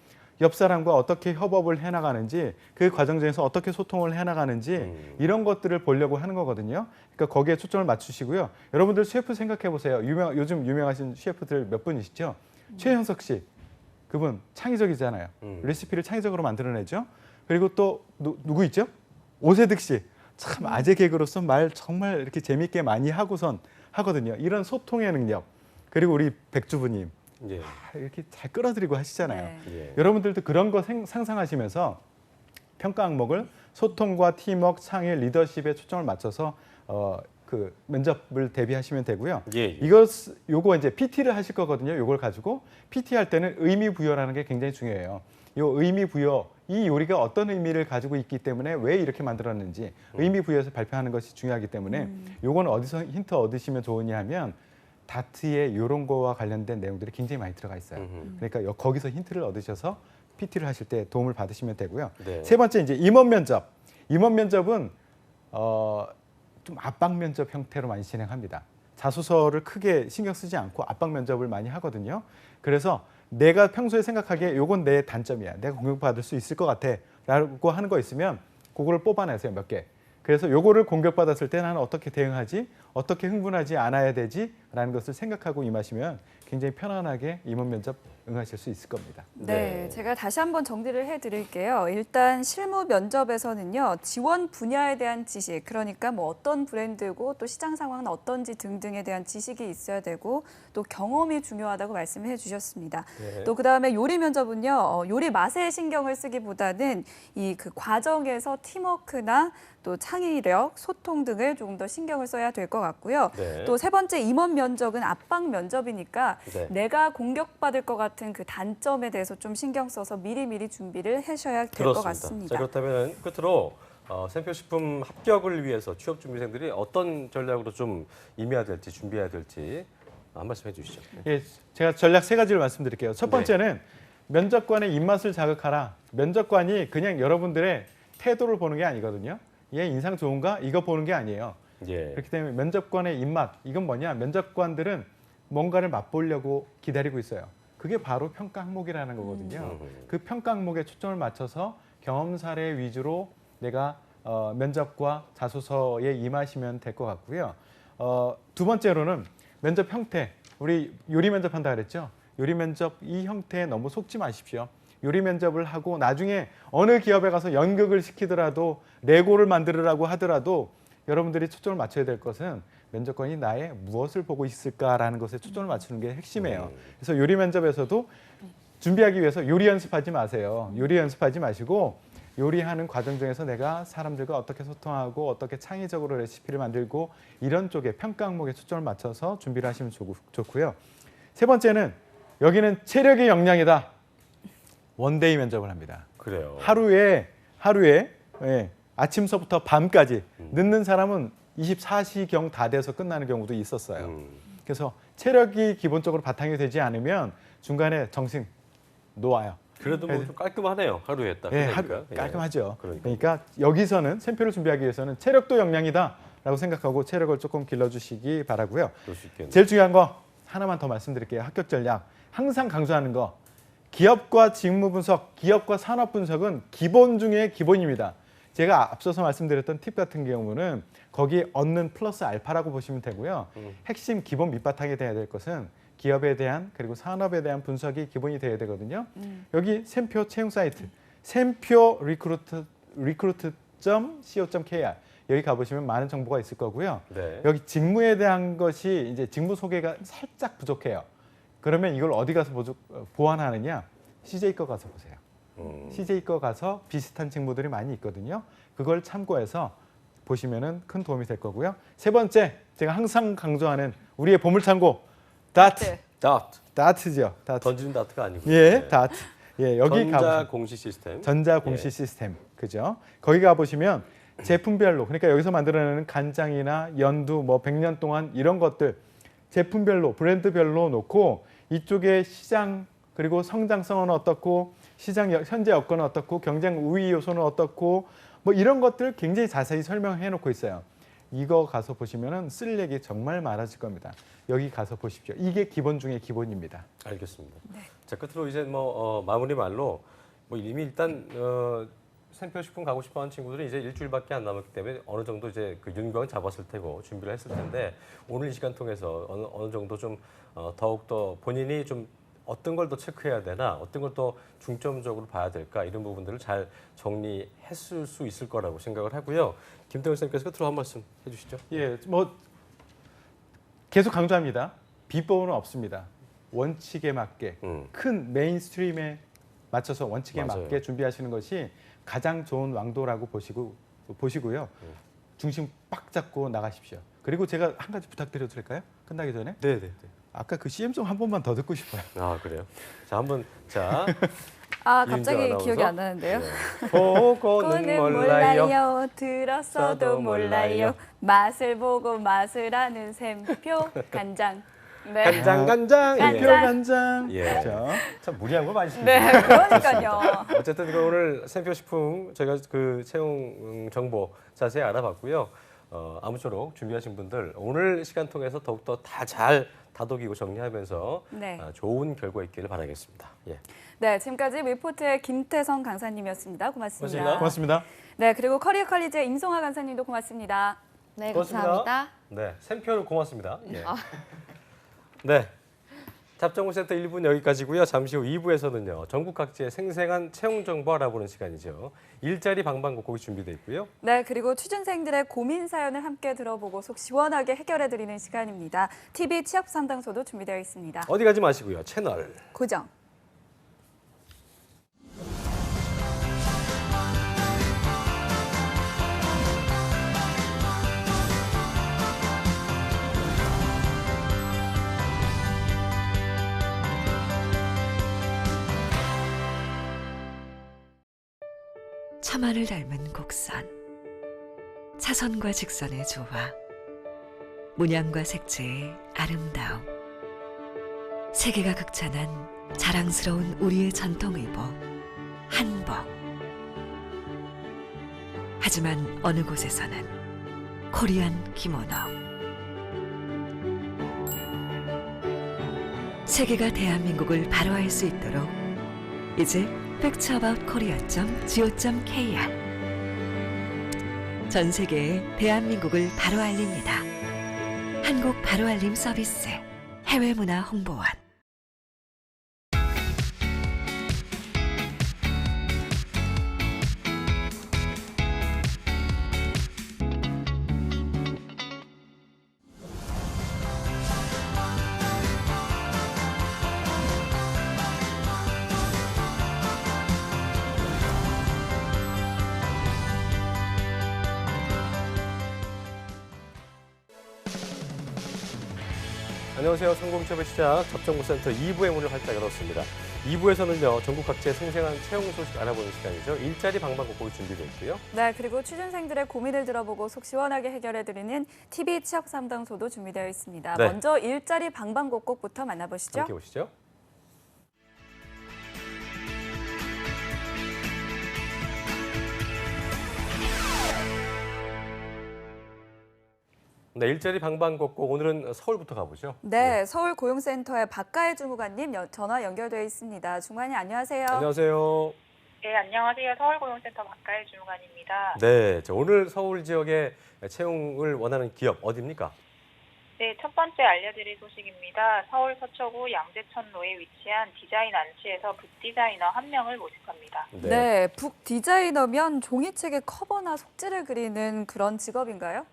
S3: 옆 사람과 어떻게 협업을 해나가는지 그 과정 중에서 어떻게 소통을 해나가는지 이런 것들을 보려고 하는 거거든요. 그러니까 거기에 초점을 맞추시고요. 여러분들 셰프 생각해 보세요. 요즘 유명하신 셰프들 몇 분이시죠? 최현석 씨, 그분 창의적이잖아요. 레시피를 창의적으로 만들어내죠. 그리고 또 누구 있죠? 오세득 씨, 참 아재 개그로서 말 정말 이렇게 재밌게 많이 하고선 하거든요. 이런 소통의 능력. 그리고 우리 백주부님.
S1: 예.
S3: 이렇게 잘 끌어들이고 하시잖아요.
S2: 네.
S1: 예.
S3: 여러분들도 그런 거 상상하시면서 평가 항목을 소통과 팀워크, 창의, 리더십에 초점을 맞춰서 그 면접을 대비하시면 되고요.
S1: 예.
S3: 요거 이제 PT를 하실 거거든요. 요걸 가지고 PT 할 때는 의미 부여라는 게 굉장히 중요해요. 요 의미 부여, 이 요리가 어떤 의미를 가지고 있기 때문에 왜 이렇게 만들었는지 의미 부여해서 발표하는 것이 중요하기 때문에 요건 어디서 힌트 얻으시면 좋으냐 하면 다트에 이런 거와 관련된 내용들이 굉장히 많이 들어가 있어요. 그러니까 거기서 힌트를 얻으셔서 PT를 하실 때 도움을 받으시면 되고요.
S1: 네.
S3: 세 번째 이제 임원 면접. 임원 면접은 좀 압박 면접 형태로 많이 진행합니다. 자소서를 크게 신경 쓰지 않고 압박 면접을 많이 하거든요. 그래서 내가 평소에 생각하기에 요건 내 단점이야. 내가 공격받을 수 있을 것 같아. 라고 하는 거 있으면 그거를 뽑아내세요. 몇 개. 그래서 요거를 공격받았을 때 나는 어떻게 대응하지? 어떻게 흥분하지 않아야 되지? 라는 것을 생각하고 임하시면 굉장히 편안하게 임원 면접 응하실 수 있을 겁니다.
S2: 네, 제가 다시 한번 정리를 해드릴게요. 일단 실무 면접에서는요, 지원 분야에 대한 지식, 그러니까 뭐 어떤 브랜드고 또 시장 상황은 어떤지 등등에 대한 지식이 있어야 되고 또 경험이 중요하다고 말씀을 해주셨습니다.
S1: 네.
S2: 또 그다음에 요리 면접은요, 요리 맛에 신경을 쓰기보다는 이 그 과정에서 팀워크나 또 창의력, 소통 등을 조금 더 신경을 써야 될 것 같고요.
S1: 네.
S2: 또 세 번째 임원 면접은 압박 면접이니까
S1: 네.
S2: 내가 공격받을 것 같은 그 단점에 대해서 좀 신경 써서 미리미리 준비를 하셔야 될 것 같습니다.
S1: 자, 그렇다면 끝으로 샘표 식품 합격을 위해서 취업 준비생들이 어떤 전략으로 좀 임해야 될지 준비해야 될지 한 말씀 해주시죠.
S3: 예, 제가 전략 세 가지를 말씀드릴게요. 첫 번째는 면접관의 입맛을 자극하라. 면접관이 그냥 여러분들의 태도를 보는 게 아니거든요. 얘 인상 좋은가? 이거 보는 게 아니에요.
S1: 예.
S3: 그렇기 때문에 면접관의 입맛, 이건 뭐냐? 면접관들은 뭔가를 맛보려고 기다리고 있어요. 그게 바로 평가 항목이라는 거거든요. 그 평가 항목에 초점을 맞춰서 경험 사례 위주로 내가 면접과 자소서에 임하시면 될 것 같고요. 두 번째로는 면접 형태. 우리 요리 면접한다 그랬죠? 요리 면접 이 형태에 너무 속지 마십시오. 요리 면접을 하고 나중에 어느 기업에 가서 연극을 시키더라도 레고를 만들으라고 하더라도 여러분들이 초점을 맞춰야 될 것은 면접관이 나의 무엇을 보고 있을까라는 것에 초점을 맞추는 게 핵심이에요. 그래서 요리 면접에서도 준비하기 위해서 요리 연습하지 마세요. 요리 연습하지 마시고 요리하는 과정 중에서 내가 사람들과 어떻게 소통하고 어떻게 창의적으로 레시피를 만들고 이런 쪽에 평가 항목에 초점을 맞춰서 준비를 하시면 좋고요. 세 번째는 여기는 체력이 역량이다. 원데이 면접을 합니다.
S1: 그래요.
S3: 하루에 예, 아침서부터 밤까지 늦는 사람은 24시경 다 돼서 끝나는 경우도 있었어요. 그래서 체력이 기본적으로 바탕이 되지 않으면 중간에 정신 놓아요.
S1: 그래도 뭐 좀 깔끔하네요. 하루에 딱.
S3: 예,
S1: 그러니까. 예.
S3: 깔끔하죠.
S1: 그러니까.
S3: 그러니까 여기서는 샘표를 준비하기 위해서는 체력도 역량이다라고 생각하고 체력을 조금 길러주시기 바라고요.
S1: 그럴 수 있겠네요.
S3: 제일 중요한 거 하나만 더 말씀드릴게요. 합격 전략. 항상 강조하는 거. 기업과 직무 분석, 기업과 산업 분석은 기본 중에 기본입니다. 제가 앞서서 말씀드렸던 팁 같은 경우는 거기에 얻는 플러스 알파라고 보시면 되고요. 핵심 기본 밑바탕이 돼야 될 것은 기업에 대한 그리고 산업에 대한 분석이 기본이 돼야 되거든요. 여기 샘표 채용 사이트, 샘표 recruit.co.kr 여기 가보시면 많은 정보가 있을 거고요.
S1: 네.
S3: 여기 직무에 대한 것이 이제 직무 소개가 살짝 부족해요. 그러면 이걸 어디 가서 보완하느냐? CJ 거 가서 보세요. CJ 거 가서 비슷한 직무들이 많이 있거든요. 그걸 참고해서 보시면은 큰 도움이 될 거고요. 세 번째, 제가 항상 강조하는 우리의 보물창고 다트. 다트죠. 다트.
S1: 던지는 다트가 아니고.
S3: 예, 다트. 예, 여기
S1: 전자
S3: 가보시면
S1: 공시 시스템.
S3: 전자 공시
S1: 예.
S3: 시스템. 그죠? 거기 가 보시면 제품별로 그러니까 여기서 만들어내는 간장이나 연두 뭐 100년 동안 이런 것들 제품별로 브랜드별로 놓고 이쪽에 시장 그리고 성장성은 어떻고 시장 현재 여건은 어떻고 경쟁 우위 요소는 어떻고 뭐 이런 것들 굉장히 자세히 설명해 놓고 있어요. 이거 가서 보시면은 쓸 얘기 정말 많아질 겁니다. 여기 가서 보십시오. 이게 기본 중에 기본입니다.
S1: 알겠습니다. 자, 끝으로 이제 뭐 마무리 말로 뭐 이미 일단 생표식품 가고 싶어하는 친구들은 이제 일주일밖에 안 남았기 때문에 어느 정도 이제 그 윤곽은 잡았을 테고 준비를 했을 텐데 오늘 이 시간 통해서 어느 정도 좀 더욱 더 본인이 좀 어떤 걸 더 체크해야 되나, 어떤 걸 더 중점적으로 봐야 될까 이런 부분들을 잘 정리했을 수 있을 거라고 생각을 하고요. 김태훈 선생님께서 끝으로 한 말씀 해주시죠.
S3: 예, 뭐 계속 강조합니다. 비법은 없습니다. 원칙에 맞게 큰 메인스트림에 맞춰서 원칙에
S1: 맞아요.
S3: 맞게 준비하시는 것이 가장 좋은 왕도라고 보시고요. 중심 빡 잡고 나가십시오. 그리고 제가 한 가지 부탁드려도 될까요? 끝나기 전에?
S1: 네.
S3: 아까 그 CM송 한 번만 더 듣고 싶어요.
S1: 아 그래요. 자 한번 자.
S2: 갑자기
S1: 이은정
S2: 기억이
S1: 아나운서?
S2: 안 나는데요.
S1: 네. 보고는 몰라요.
S2: 들었어도 몰라요. 맛을 보고 맛을 아는 샘표 간장. 네.
S1: 간장.
S2: 간장.
S3: 표 간장.
S1: 예.
S3: 그렇죠.
S1: 참 무리한 거 많이 시키죠.
S2: 네, 그러니까요.
S1: 어쨌든 그 오늘 생표식품 저희가 그 채용 정보 자세히 알아봤고요. 아무쪼록 준비하신 분들 오늘 시간 통해서 더욱더 다 잘 다독이고 정리하면서
S2: 네.
S1: 좋은 결과 있기를 바라겠습니다. 예.
S2: 네, 지금까지 밀포트의 김태성 강사님이었습니다. 고맙습니다.
S3: 고맙습니다.
S2: 네, 그리고 커리어 컬리지의 임송아 강사님도 고맙습니다.
S4: 네,
S1: 고맙습니다.
S4: 감사합니다.
S1: 네, 샘표를 고맙습니다. 예. 네. 잡정무센터 1부는 여기까지고요. 잠시 후 2부에서는요. 전국 각지의 생생한 채용 정보 알아보는 시간이죠. 일자리 방방곡곡이 준비되어 있고요.
S2: 네, 그리고 취준생들의 고민 사연을 함께 들어보고 속 시원하게 해결해드리는 시간입니다. TV 취업 상담소도 준비되어 있습니다.
S1: 어디 가지 마시고요. 채널
S2: 고정.
S5: 참하늘 닮은 곡선, 차선과 직선의 조화, 문양과 색채의 아름다움, 세계가 극찬한 자랑스러운 우리의 전통의복, 한복. 하지만 어느 곳에서는 코리안 기모노. 세계가 대한민국을 바로 알 수 있도록 이제 factsaboutkorea.go.kr 전 세계에 대한민국을 바로 알립니다. 한국 바로 알림 서비스 해외문화 홍보원.
S1: 안녕하세요. 성공취업의 시작 잡정무센터 2부의 문을 활짝 열었습니다. 2부에서는요. 전국 각지의 생생한 채용 소식 알아보는 시간이죠. 일자리 방방곡곡이 준비되어 있고요.
S2: 네, 그리고 취준생들의 고민을 들어보고 속 시원하게 해결해드리는 TV 취업 상담소도 준비되어 있습니다.
S1: 네.
S2: 먼저 일자리 방방곡곡부터 만나보시죠.
S1: 함께 보시죠. 네, 일자리 방방곡곡 오늘은 서울부터 가보죠.
S2: 네, 서울고용센터의 박가혜 주무관님 전화 연결되어 있습니다. 주무관님 안녕하세요.
S1: 안녕하세요.
S6: 네, 안녕하세요. 서울고용센터 박가혜 주무관입니다.
S1: 네, 오늘 서울 지역에 채용을 원하는 기업 어디입니까?
S6: 네, 첫 번째 알려드릴 소식입니다. 서울 서초구 양재천로에 위치한 디자인 안치에서 북디자이너 1명을 모집합니다.
S2: 네, 북 디자이너면 종이책의 커버나 속지를 그리는 그런 직업인가요?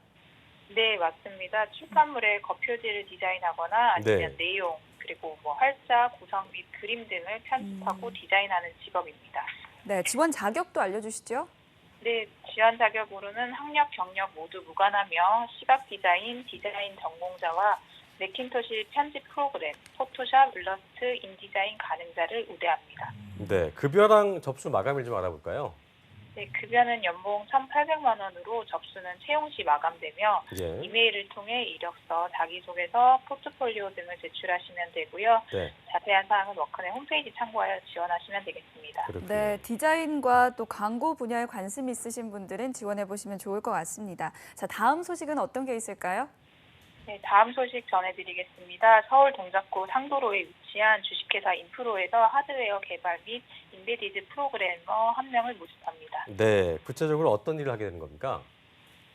S6: 네, 맞습니다. 출판물에 겉표지를 디자인하거나 아니면 내용, 그리고 활자, 구성 및 그림 등을 편집하고 디자인하는 직업입니다.
S2: 네, 지원 자격도 알려주시죠.
S6: 네, 지원 자격으로는 학력, 경력 모두 무관하며 시각 디자인, 디자인 전공자와 매킨토시 편집 프로그램, 포토샵, 일러스트, 인디자인 가능자를 우대합니다.
S1: 네, 급여랑 접수 마감일 좀 알아볼까요?
S6: 네, 급여는 연봉 1,800만 원으로 접수는 채용 시 마감되며
S1: 예.
S6: 이메일을 통해 이력서, 자기소개서, 포트폴리오 등을 제출하시면 되고요.
S1: 네,
S6: 자세한 사항은 워크넷 홈페이지 참고하여 지원하시면 되겠습니다.
S1: 그렇군요.
S2: 네, 디자인과 또 광고 분야에 관심 있으신 분들은 지원해 보시면 좋을 것 같습니다. 자, 다음 소식은 어떤 게 있을까요?
S6: 네, 다음 소식 전해드리겠습니다. 서울 동작구 상도로에 위치한 주식회사 인프로에서 하드웨어 개발 및 인베디드 프로그래머 1명을 모집합니다.
S1: 네, 구체적으로 어떤 일을 하게 되는 겁니까?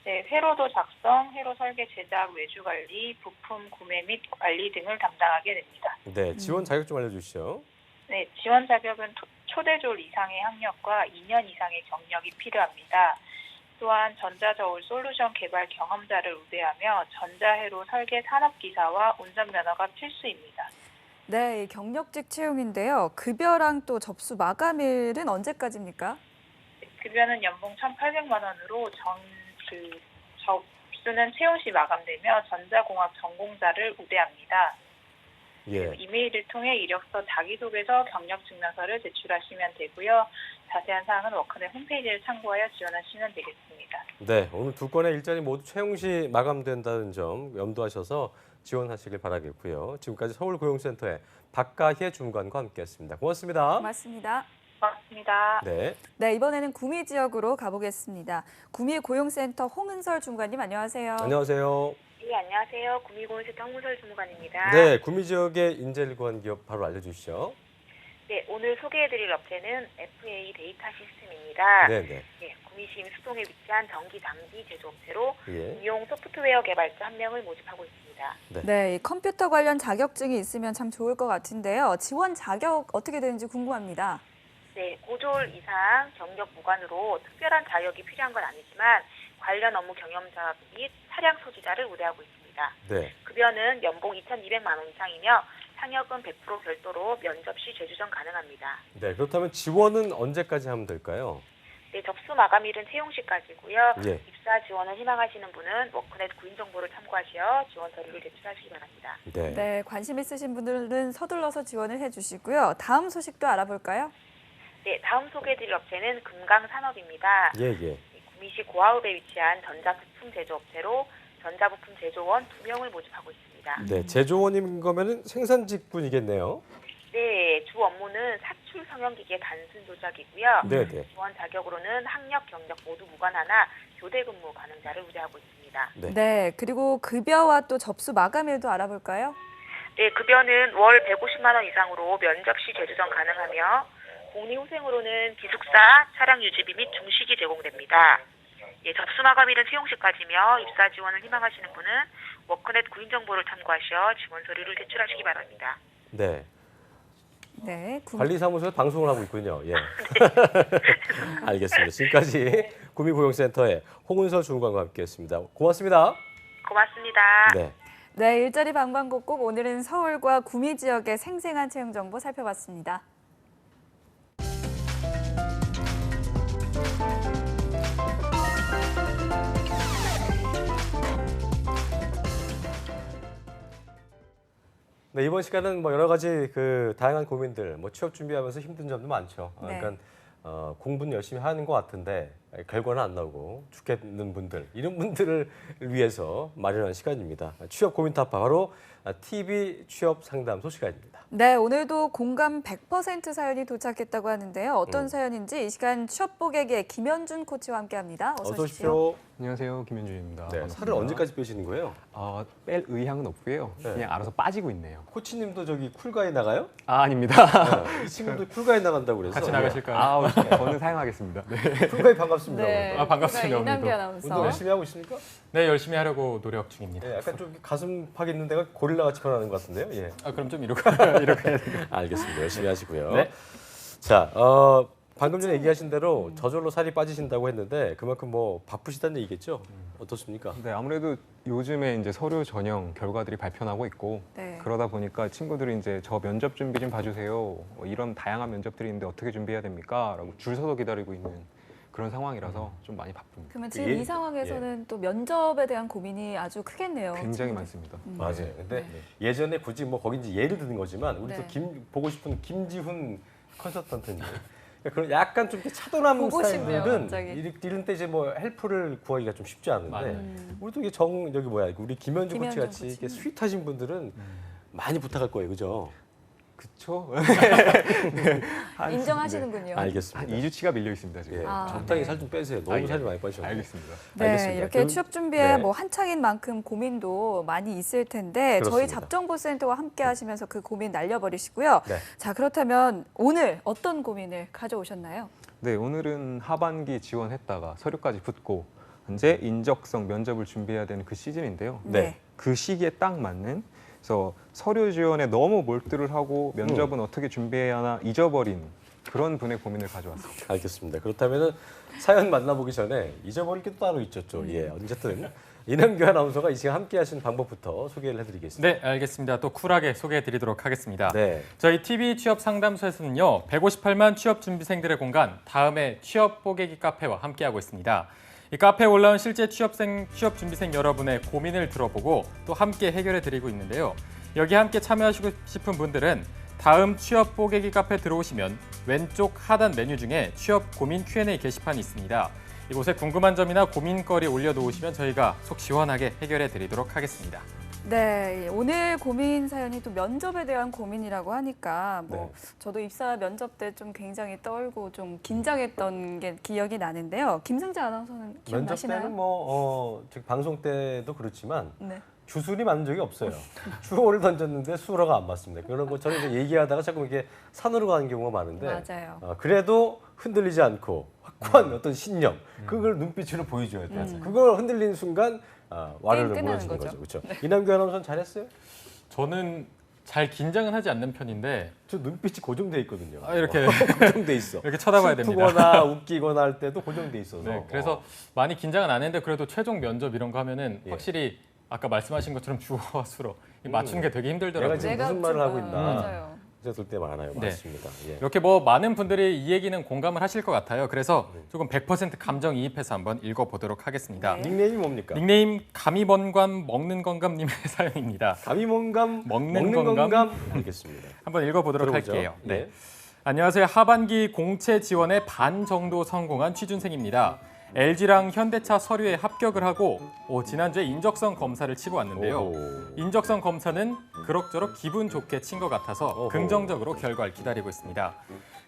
S6: 네, 회로도 작성, 회로 설계 제작, 외주 관리, 부품 구매 및 관리 등을 담당하게 됩니다.
S1: 네, 지원 자격 좀 알려주시죠.
S6: 네, 지원 자격은 초대졸 이상의 학력과 2년 이상의 경력이 필요합니다. 또한 전자저울 솔루션 개발 경험자를 우대하며 전자회로 설계 산업기사와 운전면허가 필수입니다.
S2: 네, 이 경력직 채용인데요. 급여랑 또 접수 마감일은 언제까지입니까?
S6: 급여는 연봉 1,800만 원으로 접수는 채용 시 마감되며 전자공학 전공자를 우대합니다.
S1: 예.
S6: 이메일을 통해 이력서, 자기소개서, 경력증명서를 제출하시면 되고요. 자세한 사항은 워크넷 홈페이지를 참고하여 지원하시면 되겠습니다.
S1: 네, 오늘 두 건의 일자리 모두 채용 시 마감된다는 점 염두하셔서 지원하시길 바라겠고요. 지금까지 서울고용센터의 박가희 주무관과 함께했습니다. 고맙습니다.
S2: 고맙습니다.
S6: 고맙습니다.
S1: 네.
S2: 네, 이번에는 구미 지역으로 가보겠습니다. 구미 고용센터 홍은설 주무관님 안녕하세요.
S1: 안녕하세요.
S6: 네, 안녕하세요. 구미고용센터 홍문설 주무관입니다.
S1: 네, 구미 지역의 인재를 구한 기업 바로 알려주시죠.
S6: 네, 오늘 소개해드릴 업체는 FA 데이터 시스템입니다.
S1: 네, 네.
S6: 네, 구미시 수동에 위치한 전기 장비 제조업체로
S1: 예.
S6: 이용 소프트웨어 개발자 1명을 모집하고 있습니다.
S2: 네, 이 컴퓨터 관련 자격증이 있으면 참 좋을 것 같은데요. 지원 자격 어떻게 되는지 궁금합니다.
S6: 네, 고졸 이상 경력 무관으로 특별한 자격이 필요한 건 아니지만 관련 업무 경험자 및 차량 소지자를 우대하고 있습니다.
S1: 네.
S6: 급여는 연봉 2,200만 원 이상이며 상여금 100% 별도로 면접 시 재주전 가능합니다.
S1: 네, 그렇다면 지원은 언제까지 하면 될까요?
S6: 네, 접수 마감일은 채용 시까지고요.
S1: 예.
S6: 입사 지원을 희망하시는 분은 워크넷 구인 정보를 참고하시어 지원 서류를 제출하시기 바랍니다.
S1: 네.
S2: 네, 관심 있으신 분들은 서둘러서 지원을 해주시고요. 다음 소식도 알아볼까요?
S6: 네, 다음 소개해드릴 업체는 금강산업입니다.
S1: 예, 예.
S6: 구미시 고아읍에 위치한 전자부품 제조업체로 전자부품 제조원 2명을 모집하고 있습니다.
S1: 네, 제조원인 거면은 생산직군이겠네요.
S6: 네, 주 업무는 사출 성형기계 단순 조작이고요.
S1: 네, 네.
S6: 지원 자격으로는 학력, 경력 모두 무관하나 교대 근무 가능자를 우대하고 있습니다.
S1: 네.
S2: 네, 그리고 급여와 또 접수 마감일도 알아볼까요?
S6: 네, 급여는 월 150만 원 이상으로 면접 시 재주전 가능하며 복리후생으로는 기숙사, 차량 유지비 및 중식이 제공됩니다. 예, 접수 마감일은 채용 시까지며 입사 지원을 희망하시는 분은 워크넷 구인 정보를 참고하셔 지원 서류를 제출하시기 바랍니다.
S1: 네.
S2: 네,
S1: 관리사무소에서 방송을 하고 있군요. 예. 알겠습니다. 지금까지 구미고용센터의 홍은설 주무관과 함께했습니다. 고맙습니다.
S6: 고맙습니다.
S1: 네.
S2: 네, 일자리 방방곡곡 오늘은 서울과 구미 지역의 생생한 채용 정보 살펴봤습니다.
S1: 네, 이번 시간은 뭐 여러 가지 그 다양한 고민들, 뭐 취업 준비하면서 힘든 점도 많죠.
S2: 네.
S1: 그러니까 공부는 열심히 하는 것 같은데 결과는 안 나오고 죽겠는 분들, 이런 분들을 위해서 마련한 시간입니다. 취업 고민 타파 바로 TV 취업 상담소 시간입니다.
S2: 네, 오늘도 공감 100% 사연이 도착했다고 하는데요. 어떤 사연인지 이 시간 취업복에게 김현준 코치와 함께합니다.
S1: 어서 오십시오.
S7: 안녕하세요, 김현준입니다.
S1: 네,
S7: 반갑습니다.
S1: 살을 언제까지 빼시는 거예요?
S7: 뺄 의향은 없고요.
S1: 네.
S7: 그냥 알아서 빠지고 있네요.
S1: 코치님도 저기 쿨가에 나가요?
S7: 아닙니다.
S1: 네, 이 친구도 쿨가에 나간다고 그래서
S7: 같이 나가실까요? 저는 사용하겠습니다. 네.
S1: 쿨가에 반갑습니다.
S2: 네,
S1: 오늘.
S7: 반갑습니다,
S2: 이남기
S7: 오늘도.
S2: 아나운서.
S1: 운동 열심히 하고 있습니까?
S7: 네, 열심히 하려고 노력 중입니다.
S1: 네, 약간 좀 가슴팍 있는 데가 고릴라 같이 변하는 것 같은데요. 예.
S7: 그럼 좀 이렇게 해야 돼요.
S1: 알겠습니다. 열심히 하시고요.
S7: 네.
S1: 자, 방금 전에 얘기하신 대로 저절로 살이 빠지신다고 했는데 그만큼 뭐 바쁘시다는 얘기겠죠? 어떻습니까?
S7: 네, 아무래도 요즘에 이제 서류 전형 결과들이 발표나고 있고
S2: 네.
S7: 그러다 보니까 친구들이 이제 저 면접 준비 좀 봐주세요. 이런 다양한 면접들이 있는데 어떻게 준비해야 됩니까? 라고 줄 서서 기다리고 있는 그런 상황이라서 좀 많이 바쁩니다.
S2: 그러면 지금
S1: 예,
S2: 이 상황에서는 또 면접에 대한 고민이 아주 크겠네요.
S7: 굉장히 많습니다.
S1: 맞아요. 근데 예전에 굳이 뭐 거기 이제 예를 드는 거지만 우리
S2: 네.
S1: 또 보고 싶은 김지훈 컨설턴트님. 그런 약간 좀 이렇게 차도남
S2: 보고 싶네요,
S1: 스타일들은
S2: 갑자기.
S1: 이런 때 이제 뭐 헬프를 구하기가 좀 쉽지 않은데
S7: 맞아요.
S1: 우리도 이게 우리 김현준 코치
S2: 김현준
S1: 같이 이렇게
S2: 코치님.
S1: 스윗하신 분들은 많이 부탁할 거예요, 그죠?
S7: 그쵸?
S2: 인정하시는군요.
S7: 한
S1: 알겠습니다.
S7: 2주치가 밀려 있습니다 지금.
S1: 예,
S2: 아,
S1: 적당히
S2: 네.
S1: 살 좀 빼세요. 너무 살이 많이 빠지셨네요.
S7: 알겠습니다.
S2: 네,
S1: 알겠습니다.
S2: 이렇게
S1: 그럼-
S2: 취업 준비에
S1: 네.
S2: 뭐 한창인 만큼 고민도 많이 있을 텐데 저희
S1: 그렇습니다.
S2: 잡정보센터와 함께 하시면서 그 고민 날려버리시고요.
S1: 네.
S2: 자, 그렇다면 오늘 어떤 고민을 가져오셨나요?
S7: 네, 오늘은 하반기 지원했다가 서류까지 붙고 이제 인적성 면접을 준비해야 되는 그 시즌인데요.
S1: 네.
S7: 그 시기에 딱 맞는 그래서 서류 지원에 너무 몰두를 하고 면접은 어떻게 해야 하나 잊어버린 그런 분의 고민을 가져왔습니다.
S1: 알겠습니다. 그렇다면 사연 만나보기 전에 잊어버릴 게 또 따로 있었죠. 예, 어쨌든 이남규 아나운서가 이 시간 함께하신 방법부터 소개를 해드리겠습니다.
S8: 네, 알겠습니다. 또 쿨하게 소개해드리도록 하겠습니다.
S1: 네.
S8: 저희 TV 취업 상담소에서는요, 158만 취업 준비생들의 공간, 다음에 취업 뽀개기 카페와 함께하고 있습니다. 이 카페에 올라온 실제 취업 준비생 여러분의 고민을 들어보고 또 함께 해결해드리고 있는데요. 여기 함께 참여하시고 싶은 분들은 다음 취업 뽀개기 카페 들어오시면 왼쪽 하단 메뉴 중에 취업 고민 Q&A 게시판이 있습니다. 이곳에 궁금한 점이나 고민거리 올려놓으시면 저희가 속 시원하게 해결해드리도록 하겠습니다.
S2: 네, 오늘 고민 사연이 또 면접에 대한 고민이라고 하니까 뭐 저도 입사 면접 때 좀 굉장히 떨고 좀 긴장했던 게 기억이 나는데요. 김승재 아나운서는
S1: 면접
S2: 기억나시나요?
S1: 때는 즉 방송 때도 그렇지만
S2: 네.
S1: 주술이 맞는 적이 없어요. 주어를 던졌는데 수어가 안 맞습니다. 그런 것처럼 이제 얘기하다가 자꾸 이게 산으로 가는 경우가 많은데
S2: 맞아요.
S1: 그래도 흔들리지 않고 확고한 어떤 신념 그걸 눈빛으로 보여줘야 돼요. 그걸 흔들리는 순간 와르르
S2: 게임 끝나는
S1: 무너지는
S2: 거죠.
S1: 거죠. 그렇죠? 이남규 아나운서는 잘했어요?
S8: 저는 잘 긴장은 하지 않는 편인데
S1: 저 눈빛이 고정돼 있거든요.
S8: 이렇게
S1: 고정돼 있어.
S8: 이렇게 쳐다봐야 됩니다.
S1: 슬프거나 웃기거나 할 때도 고정돼 있어서.
S8: 네, 그래서 많이 긴장은 안 했는데 그래도 최종 면접 이런 거 하면은
S1: 예.
S8: 확실히 아까 말씀하신 것처럼 주어와 수로 맞추는 게 되게 힘들더라고요.
S1: 내가 지금 무슨 말을 하고 있나.
S2: 맞아요.
S1: 그랬을 때 많아요.
S8: 네.
S1: 맞습니다. 예.
S8: 이렇게 뭐 많은 분들이 이 얘기는 공감을 하실 것 같아요. 그래서 조금 100% 감정이입해서 한번 읽어보도록 하겠습니다.
S2: 네.
S1: 닉네임이 뭡니까?
S8: 닉네임 감이번감 먹는 건감님의 사연입니다.
S1: 감이mon감
S8: 먹는 건감?
S1: 알겠습니다.
S8: 한번 읽어보도록
S1: 들어보죠.
S8: 할게요. 네.
S1: 예.
S8: 안녕하세요. 하반기 공채 지원에 반 정도 성공한 취준생입니다. LG랑 현대차 서류에 합격을 하고 지난주에 인적성 검사를 치고 왔는데요.
S1: 오호.
S8: 인적성 검사는 그럭저럭 기분 좋게 친 것 같아서
S1: 오호.
S8: 긍정적으로 결과를 기다리고 있습니다.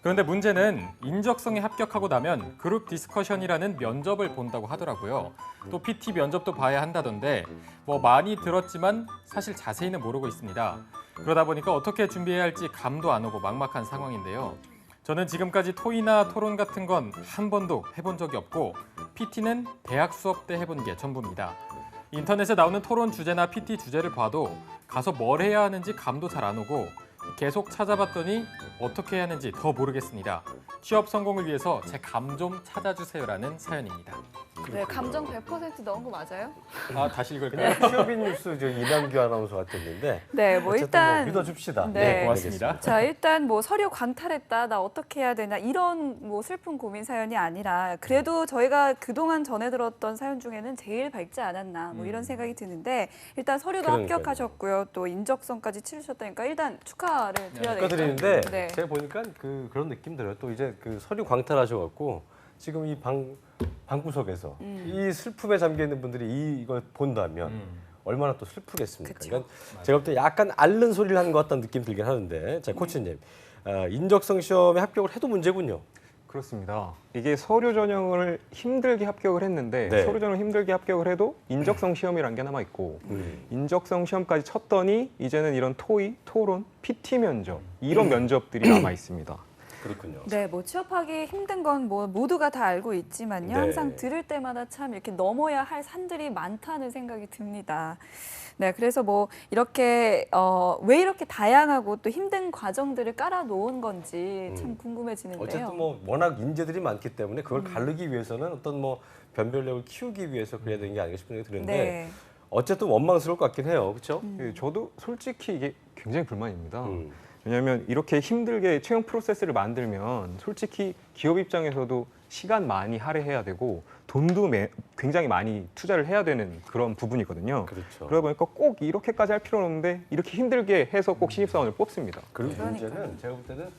S8: 그런데 문제는 인적성에 합격하고 나면 그룹 디스커션이라는 면접을 본다고 하더라고요. 또 PT 면접도 봐야 한다던데 뭐 많이 들었지만 사실 자세히는 모르고 있습니다. 그러다 보니까 어떻게 준비해야 할지 감도 안 오고 막막한 상황인데요. 저는 지금까지 토의나 토론 같은 건 한 번도 해본 적이 없고 PT는 대학 수업 때 해본 게 전부입니다. 인터넷에 나오는 토론 주제나 PT 주제를 봐도 가서 뭘 해야 하는지 감도 잘 안 오고 계속 찾아봤더니 어떻게 해야 하는지 더 모르겠습니다. 취업 성공을 위해서 제 감 좀 찾아주세요라는 사연입니다.
S2: 네, 감정 100% 넣은 거 맞아요?
S8: 다시 읽을까요?
S1: 그냥 취업인 뉴스 저 이남규 아나운서 같았는데
S2: 네, 뭐
S1: 어쨌든
S2: 일단
S1: 믿어줍시다.
S2: 네,
S8: 고맙습니다.
S2: 자, 일단 뭐 서류 광탈했다, 나 어떻게 해야 되나 이런 뭐 슬픈 고민 사연이 아니라 그래도 저희가 그동안 전해 들었던 사연 중에는 제일 밝지 않았나 뭐 이런 생각이 드는데 일단 서류도
S1: 그러니까요.
S2: 합격하셨고요, 또 인적성까지 치르셨다니까 일단 축하를 드려야 되겠죠.
S1: 축하드리는데
S2: 네.
S1: 제가 보니까 그런 느낌 들어요. 또 이제 그 서류 광탈하셔갖고 지금 이 방구석에서 이 슬픔에 잠겨 있는 분들이 이걸 본다면 얼마나 또 슬프겠습니까?
S2: 그쵸.
S1: 그러니까 제가 볼 때 약간 앓는 소리를 하는 것 같다는 느낌 들긴 하는데, 자 코치님 인적성 시험에 합격을 해도 문제군요.
S7: 그렇습니다. 이게 서류 전형을 힘들게 합격을 했는데
S1: 네.
S7: 서류 전형 힘들게 합격을 해도 인적성 시험이라는 게 남아 있고 인적성 시험까지 쳤더니 이제는 이런 토의, 토론, PT 면접 이런 면접들이 남아 있습니다.
S1: 그렇군요.
S2: 네, 뭐 취업하기 힘든 건 뭐 모두가 다 알고 있지만요.
S1: 네.
S2: 항상 들을 때마다 참 이렇게 넘어야 할 산들이 많다는 생각이 듭니다. 네, 그래서 뭐 이렇게 왜 이렇게 다양하고 또 힘든 과정들을 깔아 놓은 건지 참 궁금해지는데요.
S1: 어쨌든 뭐 워낙 인재들이 많기 때문에 그걸 가르기 위해서는 어떤 뭐 변별력을 키우기 위해서 그래야 되는 게 아닌가 싶은 생각이 드는데
S2: 네.
S1: 어쨌든 원망스러울 것 같긴 해요. 그렇죠?
S7: 예, 저도 솔직히 이게 굉장히 불만입니다. 왜냐하면 이렇게 힘들게 채용 프로세스를 만들면 솔직히 기업 입장에서도 시간 많이 할애해야 되고 돈도 굉장히 많이 투자를 해야 되는 그런 부분이거든요.
S1: 그렇죠.
S7: 그러다 보니까 꼭 이렇게까지 할 필요는 없는데 이렇게 힘들게 해서 꼭 신입사원을 뽑습니다.
S1: 그리고
S2: 그러니까요.
S1: 문제는 제가 볼 때는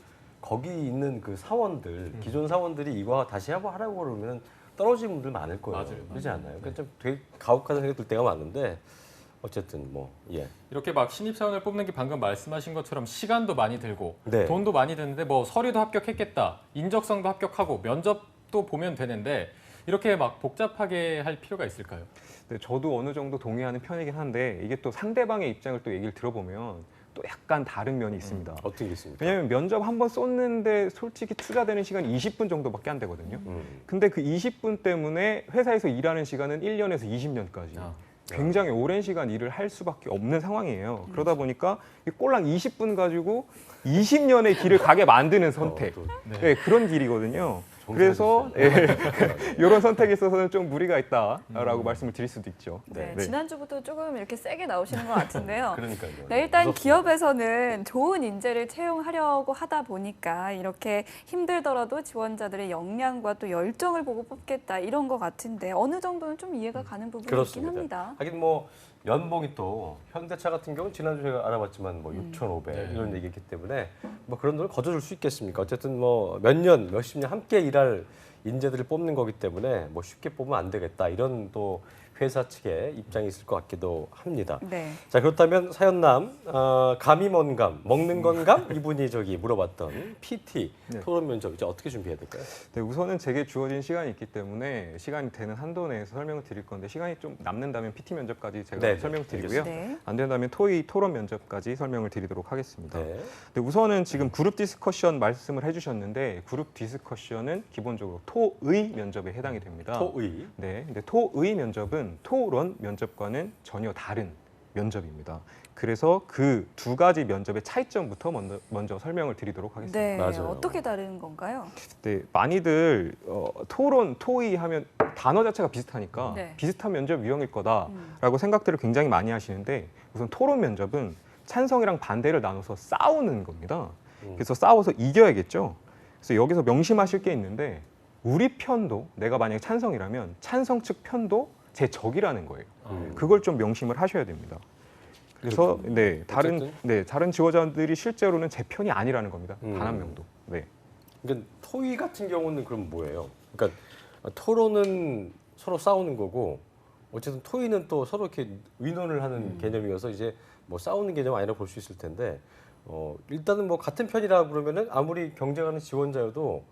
S1: 거기 있는 그 사원들, 기존 사원들이 이거 다시 한번 하라고 그러면 떨어지는 분들 많을 거예요.
S8: 맞아요.
S1: 그렇지 않나요? 그러니까 좀 되게 가혹하다는 생각이 들 때가 많은데 어쨌든 뭐 예.
S8: 이렇게 막 신입사원을 뽑는 게 방금 말씀하신 것처럼 시간도 많이 들고
S1: 네.
S8: 돈도 많이 드는데 뭐 서류도 합격했겠다, 인적성도 합격하고 면접도 보면 되는데 이렇게 막 복잡하게 할 필요가 있을까요?
S7: 네, 저도 어느 정도 동의하는 편이긴 한데 이게 또 상대방의 입장을 또 얘기를 들어보면 또 약간 다른 면이 있습니다.
S1: 어떤 게 있습니까?
S7: 왜냐하면 면접 한 번 쏟는데 솔직히 투자되는 시간이 20분 정도밖에 안 되거든요. 근데 그 20분 때문에 회사에서 일하는 시간은 1년에서 20년까지.
S8: 아.
S7: 굉장히 오랜 시간 일을 할 수밖에 없는 상황이에요. 그러다 보니까 이 꼴랑 20분 가지고 20년의 길을 가게 만드는 선택. 네, 그런 길이거든요. 그래서 이런 선택에 있어서는 좀 무리가 있다라고 말씀을 드릴 수도 있죠.
S2: 네, 지난주부터 조금 이렇게 세게 나오시는 것 같은데요.
S1: 그러니까요.
S2: 네, 일단
S1: 무섭습니다.
S2: 기업에서는 좋은 인재를 채용하려고 하다 보니까 이렇게 힘들더라도 지원자들의 역량과 또 열정을 보고 뽑겠다 이런 것 같은데 어느 정도는 좀 이해가 가는 부분이 있긴 합니다.
S1: 하긴 뭐 연봉이 또 현대차 같은 경우는 지난주에 제가 알아봤지만 뭐 6,500 이런 얘기했기 때문에 뭐 그런 돈을 거둬줄 수 있겠습니까? 어쨌든 뭐 몇 년, 몇십 년 함께 일할 인재들을 뽑는 거기 때문에 뭐 쉽게 뽑으면 안 되겠다 이런 또 회사 측의 입장이 있을 것 같기도 합니다.
S2: 네.
S1: 자 그렇다면 사연남 감이 뭔감 먹는 건감 이분이 저기 물어봤던 PT 토론 면접 이제 어떻게 준비해야 될까요?
S7: 네, 우선은 제게 주어진 시간이 있기 때문에 시간이 되는 한도 내에서 설명을 드릴 건데 시간이 좀 남는다면 PT 면접까지 제가
S1: 네,
S7: 설명을 드리고요.
S2: 네.
S7: 안 된다면 토의 토론 면접까지 설명을 드리도록 하겠습니다.
S1: 네.
S7: 네, 우선은 지금 그룹 디스커션 말씀을 해주셨는데 그룹 디스커션은 기본적으로 토의 면접에 해당이 됩니다.
S1: 토의.
S7: 네, 근데 토의 면접은 토론 면접과는 전혀 다른 면접입니다. 그래서 그 두 가지 면접의 차이점부터 먼저 설명을 드리도록 하겠습니다.
S2: 네,
S1: 맞아요.
S2: 어떻게 다른 건가요?
S7: 네, 많이들 토론, 토의 하면 단어 자체가 비슷하니까
S2: 네.
S7: 비슷한 면접 유형일 거다라고 생각들을 굉장히 많이 하시는데 우선 토론 면접은 찬성이랑 반대를 나눠서 싸우는 겁니다. 그래서 싸워서 이겨야겠죠. 그래서 여기서 명심하실 게 있는데 우리 편도 내가 만약에 찬성이라면 찬성 측 편도 제 적이라는 거예요. 그걸 좀 명심을 하셔야 됩니다. 그래서 다른 지원자들이 실제로는 제 편이 아니라는 겁니다. 단 한 명도. 네.
S1: 그러니까 토의 같은 경우는 그럼 뭐예요? 그러니까 토론은 서로 싸우는 거고 어쨌든 토의는 또 서로 이렇게 의논을 하는 개념이어서 이제 뭐 싸우는 개념 아니라 볼 수 있을 텐데 일단은 뭐 같은 편이라 그러면은 아무리 경쟁하는 지원자여도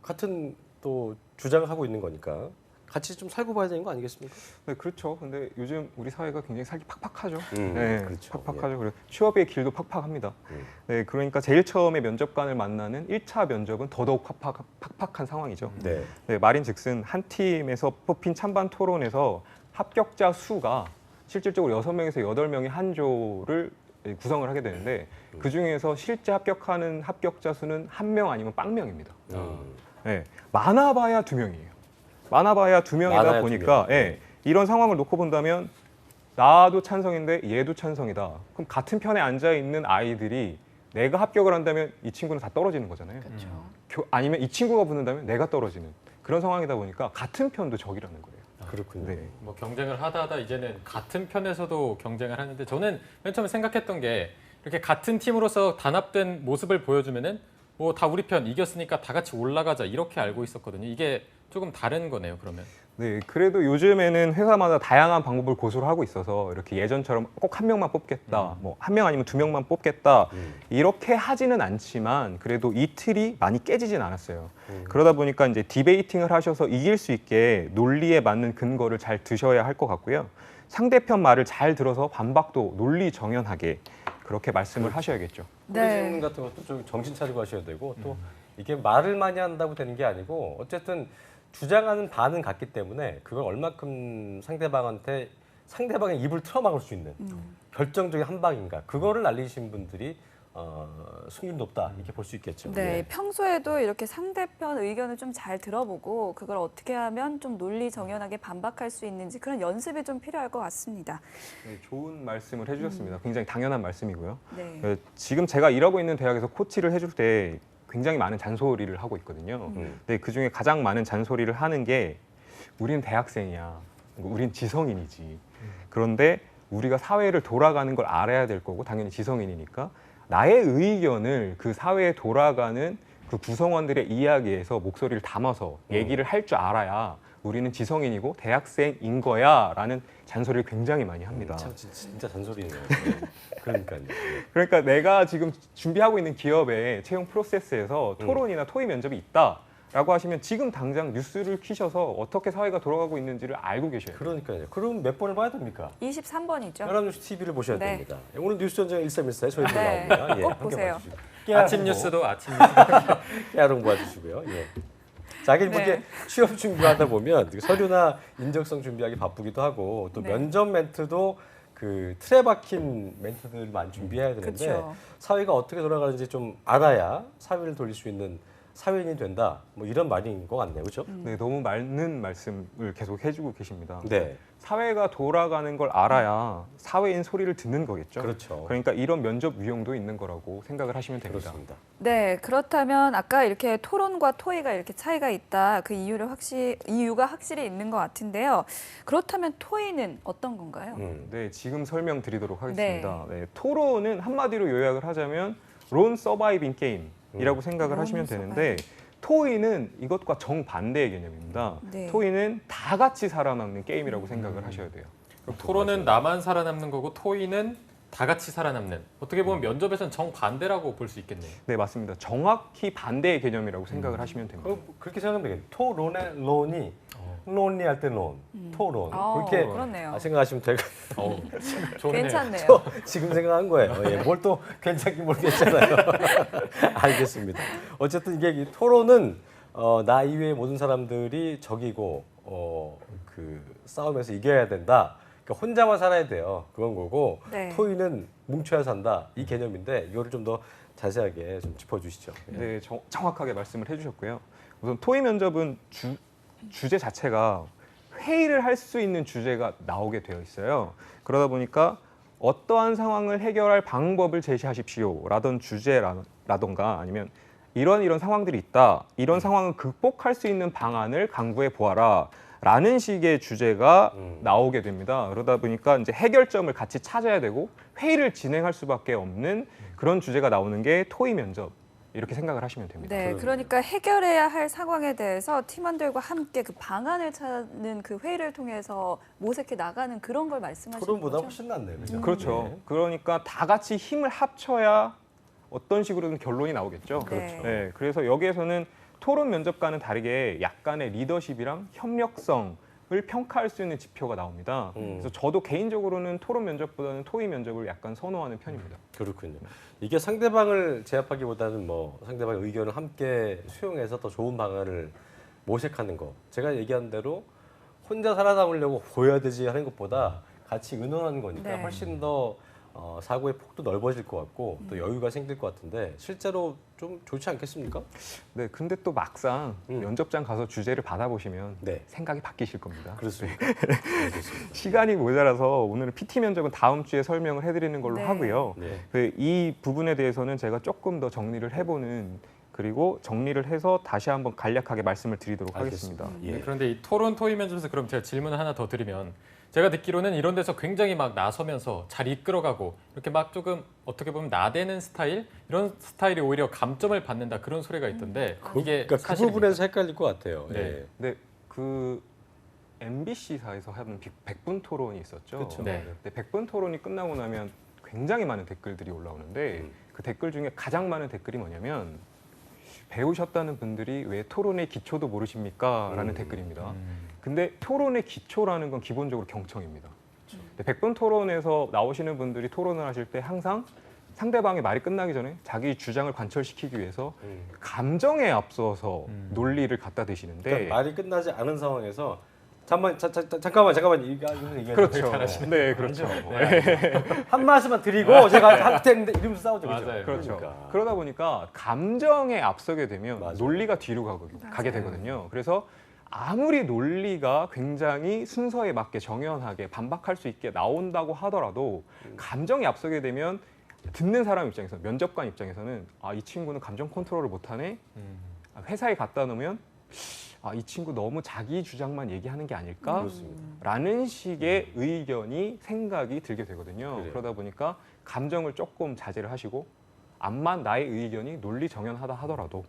S1: 같은 또 주장을 하고 있는 거니까 같이 좀 살고 봐야 되는 거 아니겠습니까?
S7: 네, 그렇죠. 근데 요즘 우리 사회가 굉장히 살기 팍팍하죠.
S1: 그렇죠.
S7: 팍팍하죠. 그래서 취업의 길도 팍팍합니다. 네, 그러니까 제일 처음에 면접관을 만나는 1차 면접은 더더욱 팍팍한 상황이죠.
S1: 네.
S7: 네, 말인즉슨 한 팀에서 뽑힌 찬반 토론에서 합격자 수가 실질적으로 6명에서 8명이 한 조를 구성을 하게 되는데 그 중에서 실제 합격하는 합격자 수는 1명 아니면 빵명입니다. 네, 많아봐야 2명이에요. 많아봐야 2명이다
S1: 많아야
S7: 보니까
S1: 2명. 네.
S7: 이런 상황을 놓고 본다면 나도 찬성인데 얘도 찬성이다. 그럼 같은 편에 앉아 있는 아이들이 내가 합격을 한다면 이 친구는 다 떨어지는 거잖아요. 아니면 이 친구가 붙는다면 내가 떨어지는 그런 상황이다 보니까 같은 편도 적이라는 거예요.
S1: 그렇군요.
S7: 네.
S8: 뭐 경쟁을 하다 이제는 같은 편에서도 경쟁을 하는데 저는 맨 처음에 생각했던 게 이렇게 같은 팀으로서 단합된 모습을 보여주면은 뭐 다 우리 편 이겼으니까 다 같이 올라가자 이렇게 알고 있었거든요. 이게 조금 다른 거네요, 그러면.
S7: 네, 그래도 요즘에는 회사마다 다양한 방법을 고수를 하고 있어서 이렇게 예전처럼 꼭 한 명만 뽑겠다, 뭐 한 명 아니면 2명만 뽑겠다 이렇게 하지는 않지만 그래도 이 틀이 많이 깨지진 않았어요. 그러다 보니까 이제 디베이팅을 하셔서 이길 수 있게 논리에 맞는 근거를 잘 드셔야 할 것 같고요. 상대편 말을 잘 들어서 반박도 논리 정연하게 그렇게 말씀을 하셔야겠죠.
S1: 질문 같은 것도 좀 정신 차리고 하셔야 되고 또 이게 말을 많이 한다고 되는 게 아니고 어쨌든 주장하는 바는 같기 때문에 그걸 얼마큼 상대방의 입을 틀어막을 수 있는 결정적인 한 방인가 그거를 알리신 분들이 승률이 높다 이렇게 볼 수 있겠죠.
S2: 네,
S1: 예.
S2: 평소에도 이렇게 상대편 의견을 좀 잘 들어보고 그걸 어떻게 하면 좀 논리 정연하게 반박할 수 있는지 그런 연습이 좀 필요할 것 같습니다.
S7: 네, 좋은 말씀을 해주셨습니다. 굉장히 당연한 말씀이고요.
S2: 네.
S7: 지금 제가 일하고 있는 대학에서 코치를 해줄 때 굉장히 많은 잔소리를 하고 있거든요. 근데 그 중에 가장 많은 잔소리를 하는 게 우리는 대학생이야, 우린 지성인이지. 그런데 우리가 사회를 돌아가는 걸 알아야 될 거고 당연히 지성인이니까 나의 의견을 그 사회에 돌아가는 그 구성원들의 이야기에서 목소리를 담아서 얘기를 할 줄 알아야 우리는 지성인이고 대학생인 거야라는 잔소리를 굉장히 많이 합니다.
S1: 참 진짜 잔소리네요. 그러니까요.
S7: 그러니까 내가 지금 준비하고 있는 기업의 채용 프로세스에서 토론이나 토의 면접이 있다라고 하시면 지금 당장 뉴스를 키셔서 어떻게 사회가 돌아가고 있는지를 알고 계셔야 돼요.
S1: 그러니까요. 그럼 몇 번을 봐야 됩니까?
S2: 23번이죠.
S1: 연합뉴스 TV를 보셔야
S2: 네.
S1: 됩니다. 오늘 뉴스전쟁 1314에 저희들
S2: 네.
S1: 나옵니다. 예,
S2: 꼭
S1: 함께
S2: 보세요.
S1: 봐주시고.
S8: 아침 뉴스도 아침 뉴스.
S1: 깨알롱 봐주시고요. 예. 자, 이게 뭐
S2: 네.
S1: 이렇게 취업 준비하다 보면 서류나 인적성 준비하기 바쁘기도 하고 또
S2: 네.
S1: 면접 멘트도 그 틀에 박힌 멘트들만 준비해야 되는데
S2: 그쵸.
S1: 사회가 어떻게 돌아가는지 좀 알아야 사회를 돌릴 수 있는 사회인이 된다. 뭐 이런 말인 것 같네요, 그렇죠?
S7: 네, 너무 많은 말씀을 계속 해주고 계십니다.
S1: 네,
S7: 사회가 돌아가는 걸 알아야 사회인 소리를 듣는 거겠죠.
S1: 그렇죠.
S7: 그러니까 이런 면접 유형도 있는 거라고 생각을 하시면 됩니다.
S1: 그렇습니다.
S2: 네, 그렇다면 아까 이렇게 토론과 토의가 이렇게 차이가 있다. 그 이유가 확실히 있는 것 같은데요. 그렇다면 토의는 어떤 건가요?
S7: 네, 지금 설명드리도록 하겠습니다. 네, 토론은 한마디로 요약을 하자면 론 서바이빙 게임이라고 생각을 하시면 되는데 토의는 이것과 정반대의 개념입니다.
S2: 네.
S7: 토의는 다 같이 살아남는 게임이라고 생각을 하셔야 돼요.
S8: 토론은 나만 살아남는 거고 토의는 다 같이 살아남는. 어떻게 보면 면접에서는 정반대라고 볼 수 있겠네요.
S7: 네, 맞습니다. 정확히 반대의 개념이라고 생각을 하시면 됩니다.
S1: 그렇게 생각하면 되겠네요. 토론의 론이 론리 할 때 론, 토론 그렇게
S2: 그렇네요.
S1: 생각하시면 될 것
S8: 좋네요.
S2: 괜찮네요.
S1: 지금 생각한 거예요. 예, 뭘 또 괜찮긴 뭘 괜찮아요. 알겠습니다. 어쨌든 이게 이 토론은 나 이외의 모든 사람들이 적이고 그 싸움에서 이겨야 된다. 그러니까 혼자만 살아야 돼요. 그건 거고
S2: 네.
S1: 토의는 뭉쳐야 산다. 이 개념인데 이거를 좀 더 자세하게 좀 짚어주시죠. 예.
S7: 네, 정확하게 말씀을 해주셨고요. 우선 토의 면접은 주제 자체가 회의를 할 수 있는 주제가 나오게 되어 있어요. 그러다 보니까 어떠한 상황을 해결할 방법을 제시하십시오라던 주제라던가 아니면 이런 상황들이 있다. 이런 상황을 극복할 수 있는 방안을 강구해 보아라. 라는 식의 주제가 나오게 됩니다. 그러다 보니까 이제 해결점을 같이 찾아야 되고 회의를 진행할 수밖에 없는 그런 주제가 나오는 게 토의 면접. 이렇게 생각을 하시면 됩니다.
S2: 네, 그러니까 해결해야 할 상황에 대해서 팀원들과 함께 그 방안을 찾는 그 회의를 통해서 모색해 나가는 그런 걸 말씀하시는
S1: 토론보다
S2: 거죠?
S1: 훨씬 낫네요. 그죠?
S7: 그렇죠.
S1: 네.
S7: 그러니까 다 같이 힘을 합쳐야 어떤 식으로든 결론이 나오겠죠.
S2: 그렇죠.
S7: 네, 그래서 여기에서는 토론 면접과는 다르게 약간의 리더십이랑 협력성을 평가할 수 있는 지표가 나옵니다. 그래서 저도 개인적으로는 토론 면접보다는 토의 면접을 약간 선호하는 편입니다.
S1: 그렇군요. 이게 상대방을 제압하기보다는 뭐 상대방의 의견을 함께 수용해서 더 좋은 방안을 모색하는 거. 제가 얘기한 대로 혼자 살아남으려고 보여야 되지 하는 것보다 같이 의논하는 거니까
S2: 네.
S1: 훨씬 더 사고의 폭도 넓어질 것 같고 또 여유가 생길 것 같은데 실제로 좀 좋지 않겠습니까?
S7: 네, 근데 또 막상 면접장 가서 주제를 받아보시면
S1: 네.
S7: 생각이 바뀌실 겁니다.
S1: 그렇습니까? 알겠습니다.
S7: 시간이 모자라서 오늘은 PT 면접은 다음 주에 설명을 해드리는 걸로
S2: 네.
S7: 하고요.
S1: 네.
S7: 이 부분에 대해서는 제가 조금 더 정리를 해보는 그리고 정리를 해서 다시 한번 간략하게 말씀을 드리도록
S1: 알겠습니다.
S7: 하겠습니다.
S1: 예.
S8: 네, 그런데 이 토론 토의 면접에서 그럼 제가 질문을 하나 더 드리면 제가 듣기로는 이런 데서 굉장히 막 나서면서 잘 이끌어가고 이렇게 막 조금 어떻게 보면 나대는 스타일 이런 스타일이 오히려 감점을 받는다 그런 소리가 있던데 이게
S1: 그러니까 그
S8: 사실입니까?
S1: 부분에서 헷갈릴 것 같아요.
S8: 네.
S1: 예.
S7: 네, 그 MBC사에서 하는 100분 토론이 있었죠.
S1: 그쵸.
S8: 네.
S7: 네, 100분 토론이 끝나고 나면 굉장히 많은 댓글들이 올라오는데 그 댓글 중에 가장 많은 댓글이 뭐냐면 배우셨다는 분들이 왜 토론의 기초도 모르십니까? 라는 댓글입니다. 근데 토론의 기초라는 건 기본적으로 경청입니다. 100분 토론에서 나오시는 분들이 토론을 하실 때 항상 상대방의 말이 끝나기 전에 자기 주장을 관철시키기 위해서 감정에 앞서서 논리를 갖다 대시는데
S1: 그러니까 말이 끝나지 않은 상황에서 잠깐만 이거
S7: 그렇죠. 네, 그렇죠.
S1: 한 말씀만 드리고 제가 할 텐데 이러면서 싸우죠. 그죠?
S8: 맞아요.
S7: 그렇죠.
S1: 그러니까.
S7: 그러다 보니까 감정에 앞서게 되면
S1: 맞아요.
S7: 논리가 뒤로 가게 되거든요. 그래서 아무리 논리가 굉장히 순서에 맞게 정연하게 반박할 수 있게 나온다고 하더라도 감정이 앞서게 되면 듣는 사람 입장에서 면접관 입장에서는 이 친구는 감정 컨트롤을 못하네. 회사에 갖다 놓으면 이 친구 너무 자기 주장만 얘기하는 게 아닐까라는 식의 의견이 생각이 들게 되거든요.
S1: 그래요.
S7: 그러다 보니까 감정을 조금 자제를 하시고 암만 나의 의견이 논리 정연하다 하더라도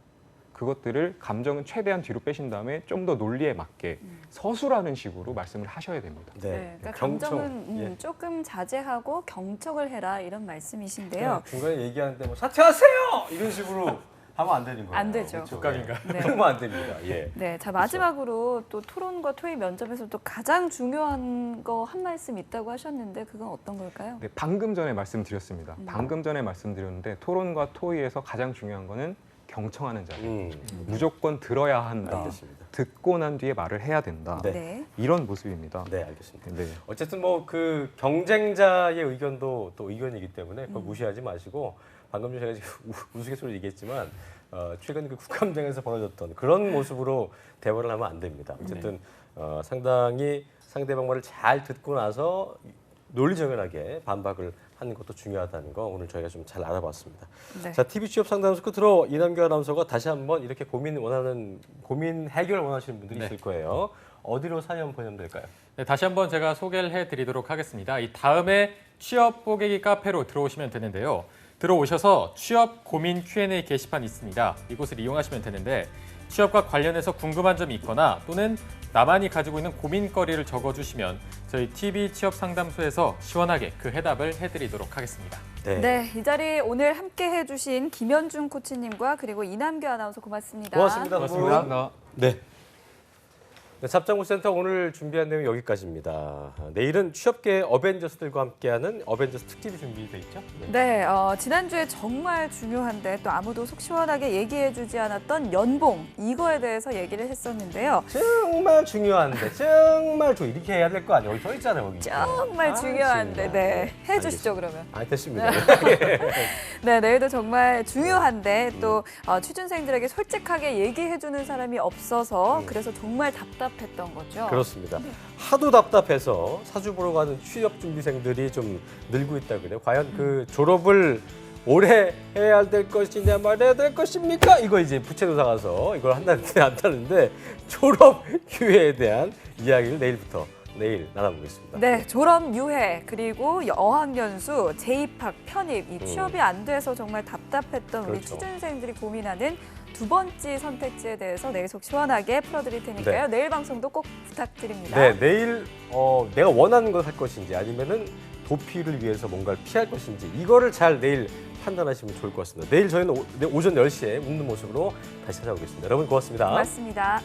S7: 그것들을 감정은 최대한 뒤로 빼신 다음에 좀 더 논리에 맞게 서술하는 식으로 말씀을 하셔야 됩니다.
S2: 네, 그러니까
S1: 경청.
S2: 감정은
S1: 예.
S2: 조금 자제하고 경청을 해라 이런 말씀이신데요.
S1: 중간에 얘기하는데 뭐 사퇴하세요 이런 식으로 하면 안 되는 거예요.
S2: 안 되죠.
S1: 국감인가?
S2: 네.
S1: 그러면 안 됩니다. 예.
S2: 네, 자 마지막으로 또 토론과 토의 면접에서 또 가장 중요한 거 한 말씀 있다고 하셨는데 그건 어떤 걸까요?
S7: 네, 방금 전에 말씀드렸습니다. 방금 전에 말씀드렸는데 토론과 토의에서 가장 중요한 거는 경청하는 자세. 무조건 들어야 한다.
S1: 알겠습니다.
S7: 듣고 난 뒤에 말을 해야 된다.
S1: 네.
S2: 네.
S7: 이런 모습입니다.
S1: 네, 알겠습니다.
S7: 네.
S1: 어쨌든 뭐 그 경쟁자의 의견도 또 의견이기 때문에 그걸 무시하지 마시고 방금 전에 제가 지금 우스갯소리로 얘기했지만 최근 그 국감장에서 벌어졌던 그런 모습으로 대화를 하면 안 됩니다. 어쨌든 상당히 상대방 말을 잘 듣고 나서 논리정연하게 반박을 하는 것도 중요하다는 거 오늘 저희가 좀 잘 알아봤습니다.
S2: 네.
S1: 자, TV 취업 상담소 끝으로 이남규 아나운서가 다시 한번 이렇게 고민 해결 원하시는 분들이
S8: 네.
S1: 있을 거예요. 어디로 사연 보내면 될까요?
S8: 네, 다시 한번 제가 소개를 해드리도록 하겠습니다. 이 다음에 취업 뽀개기 카페로 들어오시면 되는데요. 들어오셔서 취업 고민 Q&A 게시판이 있습니다. 이곳을 이용하시면 되는데 취업과 관련해서 궁금한 점이 있거나 또는 나만이 가지고 있는 고민거리를 적어주시면 저희 TV 취업 상담소에서 시원하게 그 해답을 해드리도록 하겠습니다.
S2: 네, 이 자리 오늘 함께 해주신 김현중 코치님과 그리고 이남규 아나운서 고맙습니다.
S1: 고맙습니다.
S7: 고맙습니다.
S1: 네. 네, 잡장구센터 오늘 준비한 내용 여기까지입니다. 내일은 취업계 어벤져스들과 함께하는 어벤져스 특집이 준비되어 있죠?
S2: 네, 지난주에 정말 중요한데 또 아무도 속 시원하게 얘기해주지 않았던 연봉 이거에 대해서 얘기를 했었는데요.
S1: 정말 중요한데 정말 이렇게 해야 될 거 아니에요? 여기 써 있잖아요. 여기.
S2: 정말 중요한데
S1: 정말.
S2: 네, 해주시죠 그러면.
S1: 됐습니다.
S2: 네, 내일도 정말 중요한데 또 취준생들에게 솔직하게 얘기해주는 사람이 없어서 그래서 정말 답답했던 거죠.
S1: 그렇습니다. 하도 답답해서 사주 보러 가는 취업 준비생들이 좀 늘고 있다 그래요. 과연 그 졸업을 올해 해야 될 것이냐 말해야 될 것입니까? 이거 이제 부채도사 가서 이걸 한다는데 안 타는데 졸업 기회에 대한 이야기를 내일 나눠보겠습니다.
S2: 네, 졸업 유예 그리고 어학연수, 재입학, 편입 이 취업이 안 돼서 정말 답답했던 우리
S1: 그렇죠.
S2: 취준생들이 고민하는 두 번째 선택지에 대해서 내일 속 시원하게 풀어드릴 테니까요. 내일 방송도 꼭 부탁드립니다.
S1: 네, 내일 내가 원하는 걸 할 것인지 아니면은 도피를 위해서 뭔가를 피할 것인지 이거를 잘 내일 판단하시면 좋을 것 같습니다. 내일 저희는 오전 10시에 웃는 모습으로 다시 찾아오겠습니다. 여러분 고맙습니다.
S2: 고맙습니다.